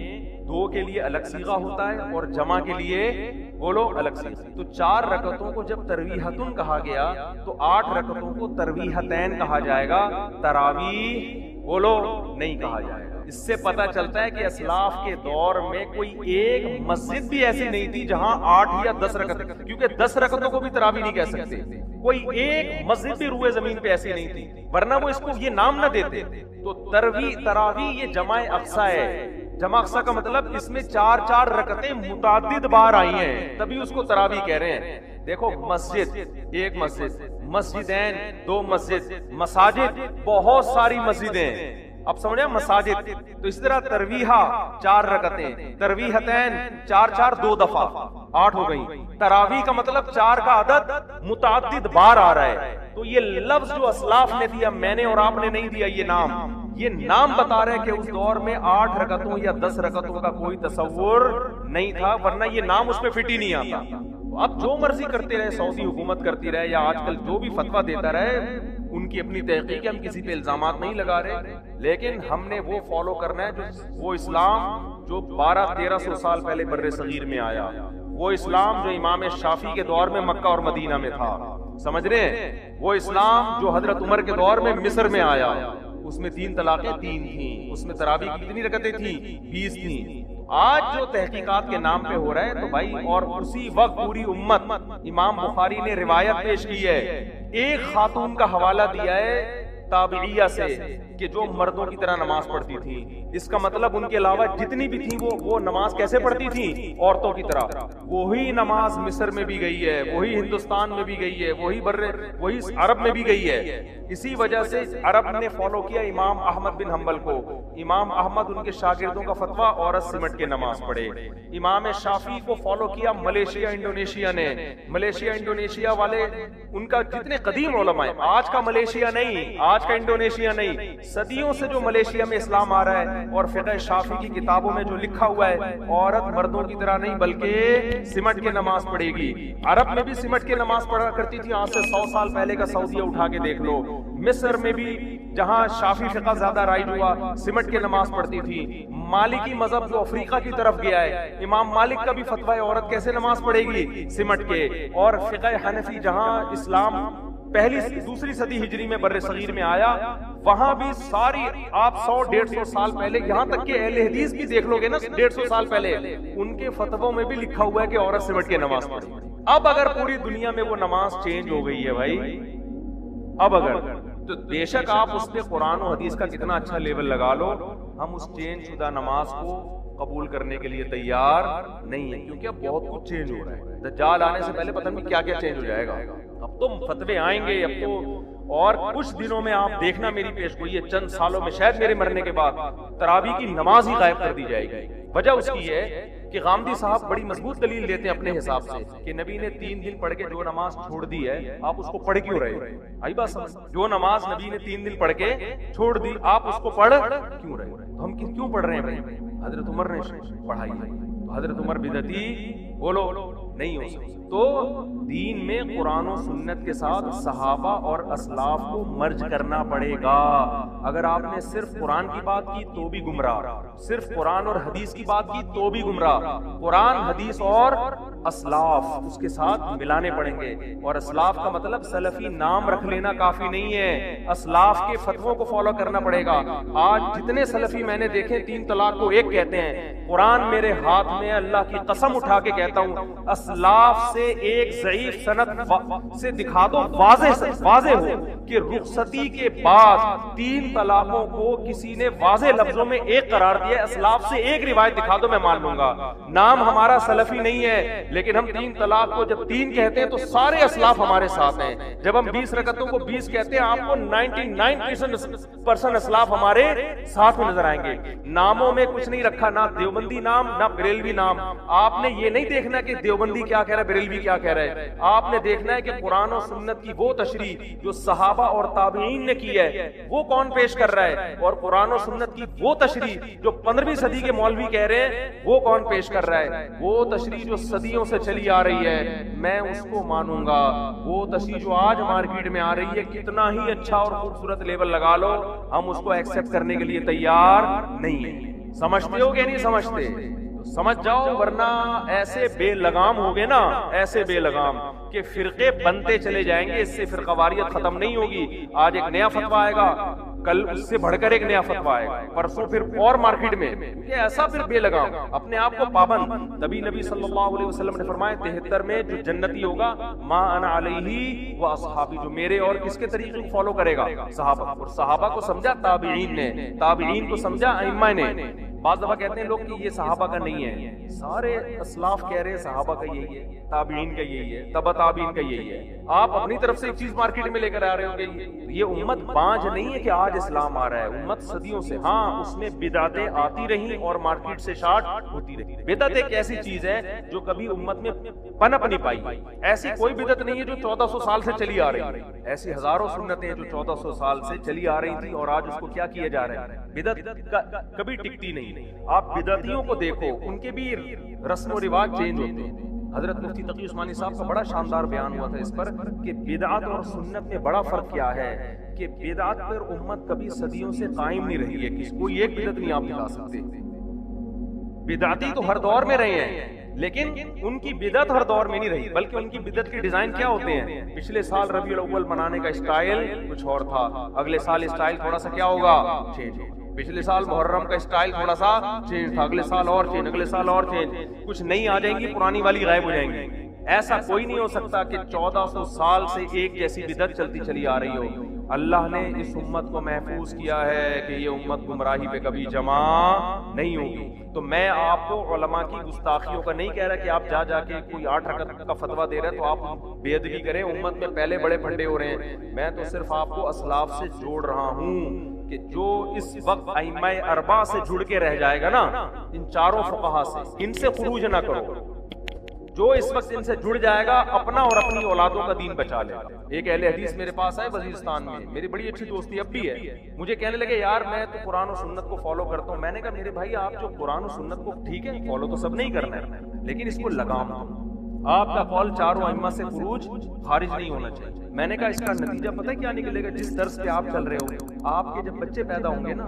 B: 2 کے لیے الگ صیغہ ہوتا ہے اور جمع کے لیے بولو الگ صیغہ، تو 4 رکعتوں کو جب ترویحتن کہا گیا تو 8 رکعتوں کو ترویحتین کہا جائے گا، تراویح بولو نہیں کہا جائے گا۔ اس سے پتہ چلتا ہے کہ اسلاف کے دور میں کوئی ایک مسجد بھی ایسی نہیں تھی جہاں 8 یا 10 رکعت، کیونکہ 10 رکعتوں کو بھی تراویح نہیں کہہ سکتے، کوئی ایک مسجد بھی روئے زمین پہ ایسی نہیں تھی، ورنہ وہ اس کو یہ نام نہ دیتے۔ تو تراویح یہ جمع اقصا ہے، جمع اقصا کا مطلب اس میں 4 رکعتیں متعدد بار آئی ہیں، تبھی اس کو تراویح کہہ رہے ہیں۔ دیکھو مسجد ایک مسجد، مسجدین 2 مسجد، مساجد بہت ساری مسجدیں، اب سمجھے مساجد، تو اسی طرح ترویحہ 4 رکعتیں، ترویحتین 4 2 دفعہ 8 ہو گئی۔ تراویح کا مطلب 4 کا عدد متعدد بار آ رہا ہے، تو یہ لفظ جو اسلاف نے دیا، میں نے اور آپ نے نہیں دیا، یہ نام بتا رہے کہ اس دور میں 8 رکعتوں یا 10 رکعتوں کا کوئی تصور نہیں تھا، ورنہ یہ نام اس پہ فٹ ہی نہیں آتا۔ اب جو مرضی کرتے رہے، سعودی حکومت کرتی رہے یا آج کل جو بھی فتویٰ دیتا رہے، ان کی اپنی تحقیق ہے، ہم کسی پہ الزامات نہیں لگا رہے، لیکن ہم نے وہ فالو کرنا ہے جو وہ اسلام جو 1200-1300 سال پہلے بر صغیر میں آیا، وہ اسلام جو امام شافعی کے دور میں مکہ اور مدینہ میں تھا، سمجھ رہے ہیں، وہ اسلام جو حضرت عمر کے دور میں مصر میں آیا، اس میں 3 طلاقیں 3 تھیں، اس میں تراویح کی کتنی رکعتیں تھیں؟ 20 تھیں۔ آج جو تحقیقات کے نام پہ ہو رہا ہے تو بھائی، اور اسی وقت پوری امت، امام بخاری نے روایت پیش کی ہے، ایک خاتون کا حوالہ دیا ہے تابعیہ سے کہ جو مردوں کی طرح نماز پڑھتی تھی، اس کا مطلب ان کے علاوہ جتنی بھی تھیں وہ نماز کیسے پڑھتی تھیں؟ عورتوں کی طرح۔ وہی نماز مصر میں بھی گئی ہے، وہی ہندوستان میں بھی گئی ہے، وہی عرب میں بھی گئی ہے۔ اسی وجہ سے عرب نے فالو کیا امام احمد بن حنبل کو، امام احمد ان کے شاگردوں کا فتویٰ عورت سمٹ کے نماز پڑھے۔ امام شافعی کو فالو کیا ملیشیا انڈونیشیا نے، ملیشیا انڈونیشیا والے ان کا جتنے قدیم علماء ہیں، آج کا ملیشیا نہیں، آج کا انڈونیشیا نہیں، صدیوں سے جو ملیشیا میں اسلام آ رہا ہے، اور فقہ شافعی کی کتابوں میں جو لکھا ہوا ہے، عورت مردوں کی طرح نہیں بلکہ سمٹ کے نماز پڑھے گی۔ عرب میں بھی سمٹ کے نماز پڑھا کرتی تھی، آج سے 100 سال پہلے کا سعودیہ اٹھا کے دیکھ لو۔ مصر میں بھی جہاں شافعی فقہ زیادہ رائج ہوا، سمٹ کے نماز پڑھتی تھی۔ مالکی مذہب جو افریقہ کی طرف گیا ہے، امام مالک کا بھی فتویٰ ہے عورت کیسے نماز پڑھے گی؟ سمٹ کے۔ اور فقہ حنفی جہاں اسلام دوسری صدی ہجری میں بر صغیر میں آیا، وہاں بھی ساری آپ 100-150 سال پہلے، یہاں تک کہ اہل حدیث بھی دیکھ لو گے نا 150 سال پہلے، ان کے فتووں میں بھی لکھا ہوا ہے کہ عورت سمٹ کے نماز پڑھے۔ اب اگر پوری دنیا میں وہ نماز چینج ہو گئی ہے بھائی، اب اگر تو بے شک آپ اس پہ قرآن و حدیث کا کتنا اچھا لیول لگا لو، ہم اس چینج شدہ نماز کو قبول کرنے کے لیے تیار نہیں ہے، کیونکہ اب بہت کچھ چینج ہو رہا ہے۔ دجال آنے سے پہلے پتہ نہیں کیا کیا چینج ہو جائے گا۔ اب تو فتوے آئیں گے، اب تو اور کچھ دنوں میں آپ دیکھنا میری پیش گوئی ہے، چند سالوں میں شاید میرے مرنے کے بعد تراویح کی نماز ہی غائب کر دی جائے گی۔ وجہ اس کی ہے کہ غامدی صاحب بڑی مضبوط دلیل دیتے ہیں اپنے حساب سے کہ نبی نے 3 دن پڑھ کے جو نماز چھوڑ دی ہے، آپ اس کو پڑھ کیوں رہے؟ آئی بات سمجھ؟ جو نماز نبی نے 3 دن پڑھ کے چھوڑ دی، آپ اس کو پڑھ کیوں رہے؟ تو ہم کیوں پڑھ رہے ہیں بھائی؟ حضرت عمر نے پڑھائی ہے، حضرت عمر بدعتی بولو نہیں ہو سکتے۔ تو دین میں قرآن و سنت کے ساتھ صحابہ اور اسلاف کو مرج کرنا پڑے گا۔ اگر آپ نے صرف قرآن کی بات کی تو بھی گمراہ، صرف قرآن اور حدیث کی بات کی تو بھی گمراہ۔ قرآن، حدیث اور اسلاف اس کے ساتھ ملانے پڑیں گے، اور اسلاف کا مطلب سلفی نام رکھ لینا کافی نہیں ہے، اسلاف کے فتووں کو فالو کرنا پڑے گا۔ آج جتنے سلفی میں نے دیکھے 3 طلاق کو 1 کہتے ہیں، قرآن میرے ہاتھ میں، اللہ کی قسم اٹھا کے کہتا ہوں، اسلاف سے ایک ضعیف سند سے دکھا دو واضح ہو کہ رخصتی کے بعد 3 طلاقوں کو کسی نے واضح لفظوں میں 1 قرار دیا، اسلاف سے 1 روایت دکھا دو، میں مان لوں گا۔ نام ہمارا سلفی نہیں ہے، لیکن ہم 3 طلاق کو جب 3 کہتے ہیں تو سارے اسلاف ہمارے ساتھ ہیں۔ جب ہم 20 رکعتوں کو 20 کہتے ہیں، آپ کو 99% اسلاف ہمارے ساتھ میں نظر آئیں گے۔ ناموں میں کچھ نہیں رکھا، نہ دیوبندی نام نہ بریلوی نام۔ آپ نے یہ نہیں دیکھنا کہ دیوبندی کیا کہہ رہا ہے، بریلوی کیا کہہ رہا ہے، آپ نے دیکھنا ہے کہ قرآن و سنت کی وہ تشریح جو صحابہ اور تابعین نے کی ہے وہ کون پیش کر رہا ہے، اور قرآن و سنت کی وہ تشریح جو 15ویں صدی کے مولوی کہہ رہے ہیں وہ کون پیش کر رہا ہے۔ وہ تشریح جو صدیوں سے چلی آ رہی ہے میں اس کو مانوں گا، وہ تشریح جو آج مارکیٹ میں آ رہی ہے کتنا ہی اچھا اور خوبصورت لیبل لگا لو، ہم اس کو ایکسپٹ کرنے کے لیے تیار نہیں ہیں۔ سمجھتے ہو کہ نہیں سمجھتے؟ سمجھ جاؤ، ورنہ ایسے بے لگام ہوگے نا، ایسے بے لگام کہ فرقے بنتے چلے جائیں گے، اس سے فرقہ واریت ختم نہیں ہوگی۔ آج ایک نیا فتویٰ آئے گا، کل اس سے بڑھ کر ایک نیا فتویٰ آئے گا، پرسوں پھر اور مارکیٹ میں، کہ ایسا پھر بے لگام، اپنے آپ کو پابند۔ تبھی نبی صلی اللہ علیہ وسلم نے فرمایا 73 میں جو جنتی ہوگا ما انا علیہ و اصحابی، جو میرے اور کس کے طریقے کو فالو کرے گا؟ صحابہ۔ اور صحابہ کو سمجھا تابعین نے، تابعین کو سمجھا ائمہ نے۔ بعض دفعہ کہتے ہیں لوگ کہ یہ صحابہ کا نہیں ہے، سارے اسلاف کہہ رہے ہیں صحابہ کا یہی ہے، تابعین کا یہی ہے، تبع تابعین کا یہی ہے۔ آپ اپنی طرف سے ایک چیز مارکیٹ میں لے کر آ رہے ہو کہ یہ امت بانج نہیں ہے کہ آج اسلام آ رہا ہے، امت صدیوں سے، ہاں اس میں بدعتیں آتی رہیں اور مارکیٹ سے شارٹ ہوتی رہی۔ بدعت ایک ایسی چیز ہے جو کبھی امت میں پنپ نہیں پائی، ایسی کوئی بدعت نہیں ہے جو 1400 سال سے چلی آ رہی، ایسی ہزاروں سنتیں جو 1400 سال سے چلی آ رہی تھی اور آج اس کو کیا کیا جا رہا ہے۔ بدعت کبھی ٹکتی نہیں۔ آپ بدعتیوں کو دیکھو، ان کے بھی رسم و رواج چینج ہوتے ہیں۔ حضرت مفتی تقی عثمانی صاحب کا بڑا شاندار بیان ہوا تھا اس پر کہ بدعت اور سنت میں بڑا فرق کیا ہے، کہ بدعت پر امت کبھی صدیوں سے قائم نہیں رہی ہے، کوئی ایک بدعت نہیں آپ دکھا سکتے۔ بدعتی تو ہر دور میں رہے ہیں، لیکن ان کی بدعت ہر دور میں نہیں رہی، بلکہ ان کی بدعت کے ڈیزائن کیا ہوتے ہیں۔ پچھلے سال ربیع الاول منانے کا اسٹائل کچھ اور تھا، اگلے سال اسٹائل تھوڑا سا کیا ہوگا، چینج۔ پچھلے سال محرم کا اسٹائل تھوڑا سا چینج تھا، اگلے سال اور چینج، اگلے سال اور چینج، کچھ نئی آ جائیں گی، پرانی والی غائب ہو جائیں گی۔ ایسا کوئی نہیں ہو سکتا کہ 1400 سال سے ایک جیسی بدعت چلتی چلی آ رہی ہو۔ اللہ نے اس امت کو محفوظ کیا ہے کہ یہ امت گمراہی پہ کبھی جمع نہیں ہوگی۔ تو میں آپ کو علماء کی گستاخیوں کا نہیں کہہ رہا کہ آپ جا کے کوئی 8 رکعت کا فتویٰ دے رہے تو آپ بے ادبی کریں، امت میں پہلے بڑے پھڈے ہو رہے ہیں۔ میں تو صرف آپ کو اسلاف سے جوڑ رہا ہوں کہ جو اس وقت ائمہ اربعہ سے جڑ کے رہ جائے گا نا، ان چاروں فقہا سے، ان سے خروج نہ کرو۔ جو اس وقت ان سے جڑ جائے گا اپنا اور اپنی اولادوں کا دین بچا لے گا۔ ایک اہل حدیث میرے پاس ہے وزیرستان میں، میری بڑی اچھی دوستی اب بھی ہے، مجھے کہنے لگے یار میں تو قرآن و سنت کو فالو کرتا ہوں۔ میں نے کہا میرے بھائی آپ جو قرآن و سنت کو ٹھیک ہے فالو تو سب نہیں کرنا ہے، لیکن اس کو لگام دو۔ آپ کا قول چاروں ائمہ سے خارج نہیں ہونا چاہیے۔ میں نے کہا اس کا نتیجہ پتہ ہے کیا نکلے گا؟ جس طرز پہ آپ چل رہے ہو، آپ کے جب بچے پیدا ہوں گے نا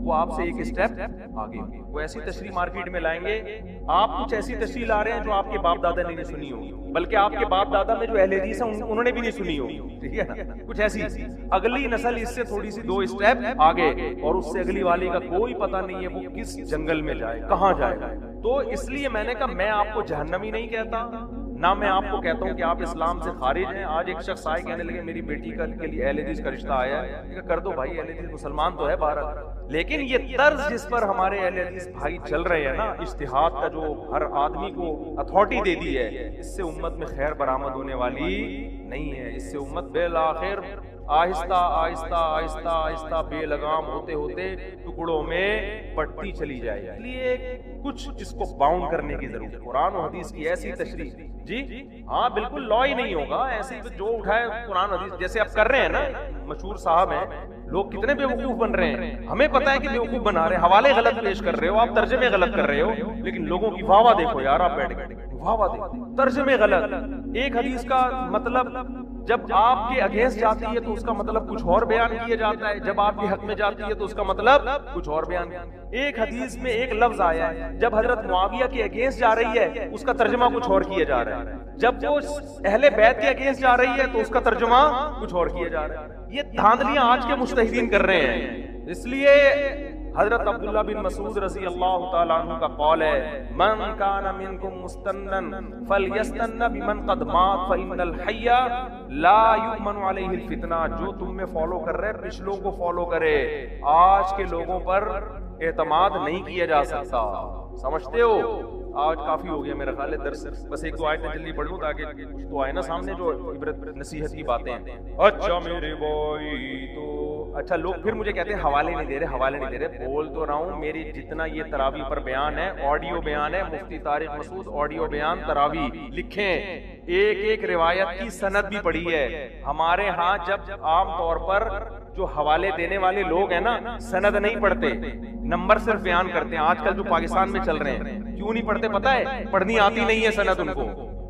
B: وہ آپ سے ایک اسٹیپ آگے، وہ ایسی تشریح مارکیٹ میں لائیں گے، آپ کچھ ایسی تشریح لا رہے ہیں جو آپ کے باپ دادا نے نہیں سنی ہوگی، بلکہ آپ کے باپ دادا میں جو اہل حدیث ہیں انہوں نے بھی نہیں سنی ہوگی، ٹھیک ہے نا؟ کچھ ایسی اگلی نسل اس سے تھوڑی سی 2 اسٹیپ آگے، اور اس سے اگلی والی کا کوئی پتہ نہیں ہے وہ کس جنگل میں جائے، کہاں جائے گا۔ تو اس لیے میں نے کہا میں آپ کو جہنمی نہیں کہتا، نہ میں آپ کو کہتا ہوں کہ آپ اسلام سے خارج ہیں. آج ایک شخص آئے کہنے لگے میری بیٹی کے لیے اہل حدیث کا رشتہ آیا ہے, کر دو بھائی, اہل حدیث مسلمان تو ہے بھارت. لیکن یہ طرز جس پر ہمارے اہل حدیث بھائی چل رہے ہیں نا, اجتہاد کا جو ہر آدمی کو اتھارٹی دے دی ہے, اس سے امت میں خیر برآمد ہونے والی نہیں ہے. اس سے امت بالآخر آہستہ آہستہ آہستہ آہستہ بے لگام ہوتے ہوتے ٹکڑوں میں بٹتی چلی جائے. اس لیے کچھ اس کو باؤنڈ کرنے کی ضرورت ہے. قرآن و حدیث کی ایسی تشریح, جی ہاں بالکل لا ہی نہیں ہوگا ایسے جو اٹھائے قرآن حدیث جیسے آپ کر رہے ہیں نا. مشہور صاحب ہیں, لوگ کتنے بیوقوف بن رہے ہیں, ہمیں پتا ہے کہ بیوقوف بنا رہے ہیں, حوالے غلط پیش کر رہے ہو آپ, ترجمے غلط کر رہے ہو, لیکن لوگوں کی واہ واہ دیکھو یار, آپ بیٹھ گئے واہ واہ دیکھو, ترجمے غلط. ایک حدیث کا مطلب جب آپ کے اگینسٹ جاتی ہے تو اس کا مطلب کچھ اور بیان کیا جاتا ہے, جب آپ کے حق میں جاتی ہے تو اس کا مطلب کچھ اور بیان. ایک حدیث میں ایک لفظ آیا ہے, جب حضرت معاویہ کے اگینسٹ جا رہی ہے اس کا ترجمہ کچھ اور کیا جا رہا ہے, جب وہ اہل بیت کے اگینسٹ جا رہی ہے تو اس کا ترجمہ کچھ اور کیا جا رہا ہے. یہ دھاندلیاں آج کے مجتہدین کر رہے ہیں. اس لیے حضرت عبداللہ بن مسعود رضی اللہ تعالیٰ عنہ کا قول ہے, من کان منکم مستنن فلیستن بمن قد مات فإن الحی لا یؤمن علیہ الفتنہ. جو تم میں فالو کر رہے پچھلوں کو فالو کرے. آج کے لوگوں پر اعتماد نہیں کیا جا سکتا, سمجھتے ہو. آج کافی ہو گیا میرا خیال ہے درس, بس ایک دو آیتیں جلدی پڑھ لوں تاکہ کچھ تو آئے نا سامنے جو عبرت نصیحت کی باتیں ہیں. اچھا میرے بھائی تو اچھا لوگ پھر مجھے کہتے ہیں حوالے نہیں دے رہے, حوالے نہیں دے رہے. بول تو رہا ہوں, میری جتنا یہ تراویح پر بیان ہے, آڈیو بیان ہے, مفتی طارق مسعود آڈیو بیان تراویح لکھیں, ایک ایک روایت کی سند بھی پڑھی ہے. ہمارے ہاں جب عام طور پر جو حوالے دینے والے لوگ ہیں نا, سند نہیں پڑھتے, نمبر صرف بیان کرتے ہیں. آج کل جو پاکستان میں چل رہے ہیں کیوں نہیں پڑھتے پتہ ہے, پڑھنی آتی نہیں ہے سند ان کو,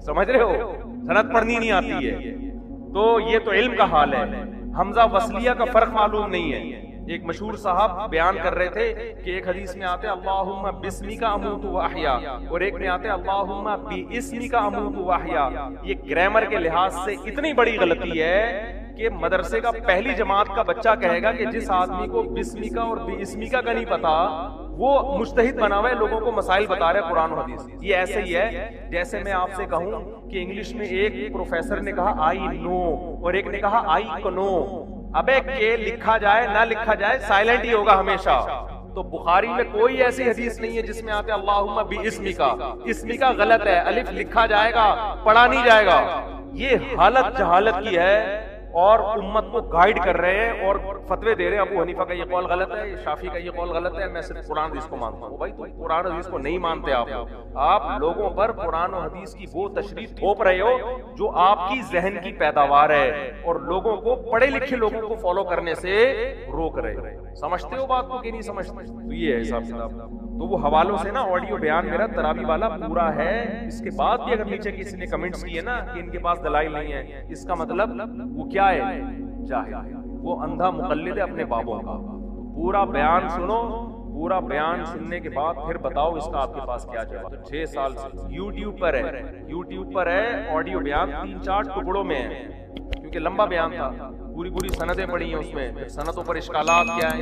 B: سمجھ رہے ہو, سند پڑھنی نہیں آتی ہے. تو یہ تو علم کا حال ہے. حمزہ وصلیہ کا فرق معلوم نہیں ہے. ایک مشہور صاحب بیان کر رہے تھے کہ ایک حدیث میں آتے اللہم بسمک اموت و احیا, اور ایک میں آتے اللہم باسمک اموت و احیا. یہ گرامر کے لحاظ سے اتنی بڑی غلطی ہے کہ مدرسے کا پہلی جماعت کا بچہ کہے گا کہ جس آدمی کو بسمکا اور باسمکا کا نہیں پتا وہ مجتہد بنا ہوا ہے, لوگوں کو مسائل بتا رہے قرآن و حدیث. یہ ایسے ہی ہے جیسے میں آپ سے کہوں کہ انگلش میں ایک پروفیسر نے کہا آئی نو اور ایک نے کہا آئی کنو. ابے کہ لکھا جائے نہ لکھا جائے سائلنٹ ہی ہوگا ہمیشہ. تو بخاری میں کوئی ایسی حدیث نہیں ہے جس میں آتے اللہم باسمکا, اسمکا غلط ہے, الف لکھا جائے گا پڑھا نہیں جائے گا. یہ حالت جہالت کی ہے اور امت کو گائیڈ کر رہے ہیں اور فتوے دے رہے ہیں. ابو حنیفہ کا یہ قول غلط ہے, شافعی کا یہ قول غلط ہے, میں صرف قرآن حدیث کو مانتا ہوں. بھائی تم قرآن حدیث کو نہیں مانتے, آپ لوگوں پر قرآن و حدیث کی وہ تشریح تھوپ رہے ہو جو آپ کی ذہن کی پیداوار ہے اور لوگوں کو, پڑھے لکھے لوگوں کو فالو کرنے سے روک رہے ہو. سمجھتے ہو بات کو کہ نہیں سمجھتے؟ تو یہ ہے حساب کتاب. تو وہ حوالوں سے نا آڈیو بیان میرا تراویح والا پورا ہے. اس کے بعد بھی اگر نیچے کسی نے کمنٹس کیے نا کہ ان کے پاس دلائل نہیں ہے, اس کا مطلب وہ کیا ہے, جاہل, وہ اندھا مقلد ہے اپنے بابوں کا. پورا بیان سنو, پورا بیان سننے کے بعد پھر بتاؤ اس کا آپ کے پاس کیا جواب. 6 سال سے یوٹیوب پر ہے, یوٹیوب پر ہے آڈیو بیان, 3-4 ٹکڑوں میں ہے کیونکہ لمبا بیان تھا, پوری سندیں پڑھی ہیں اس میں, سندوں پر اشکالات کیا ہیں.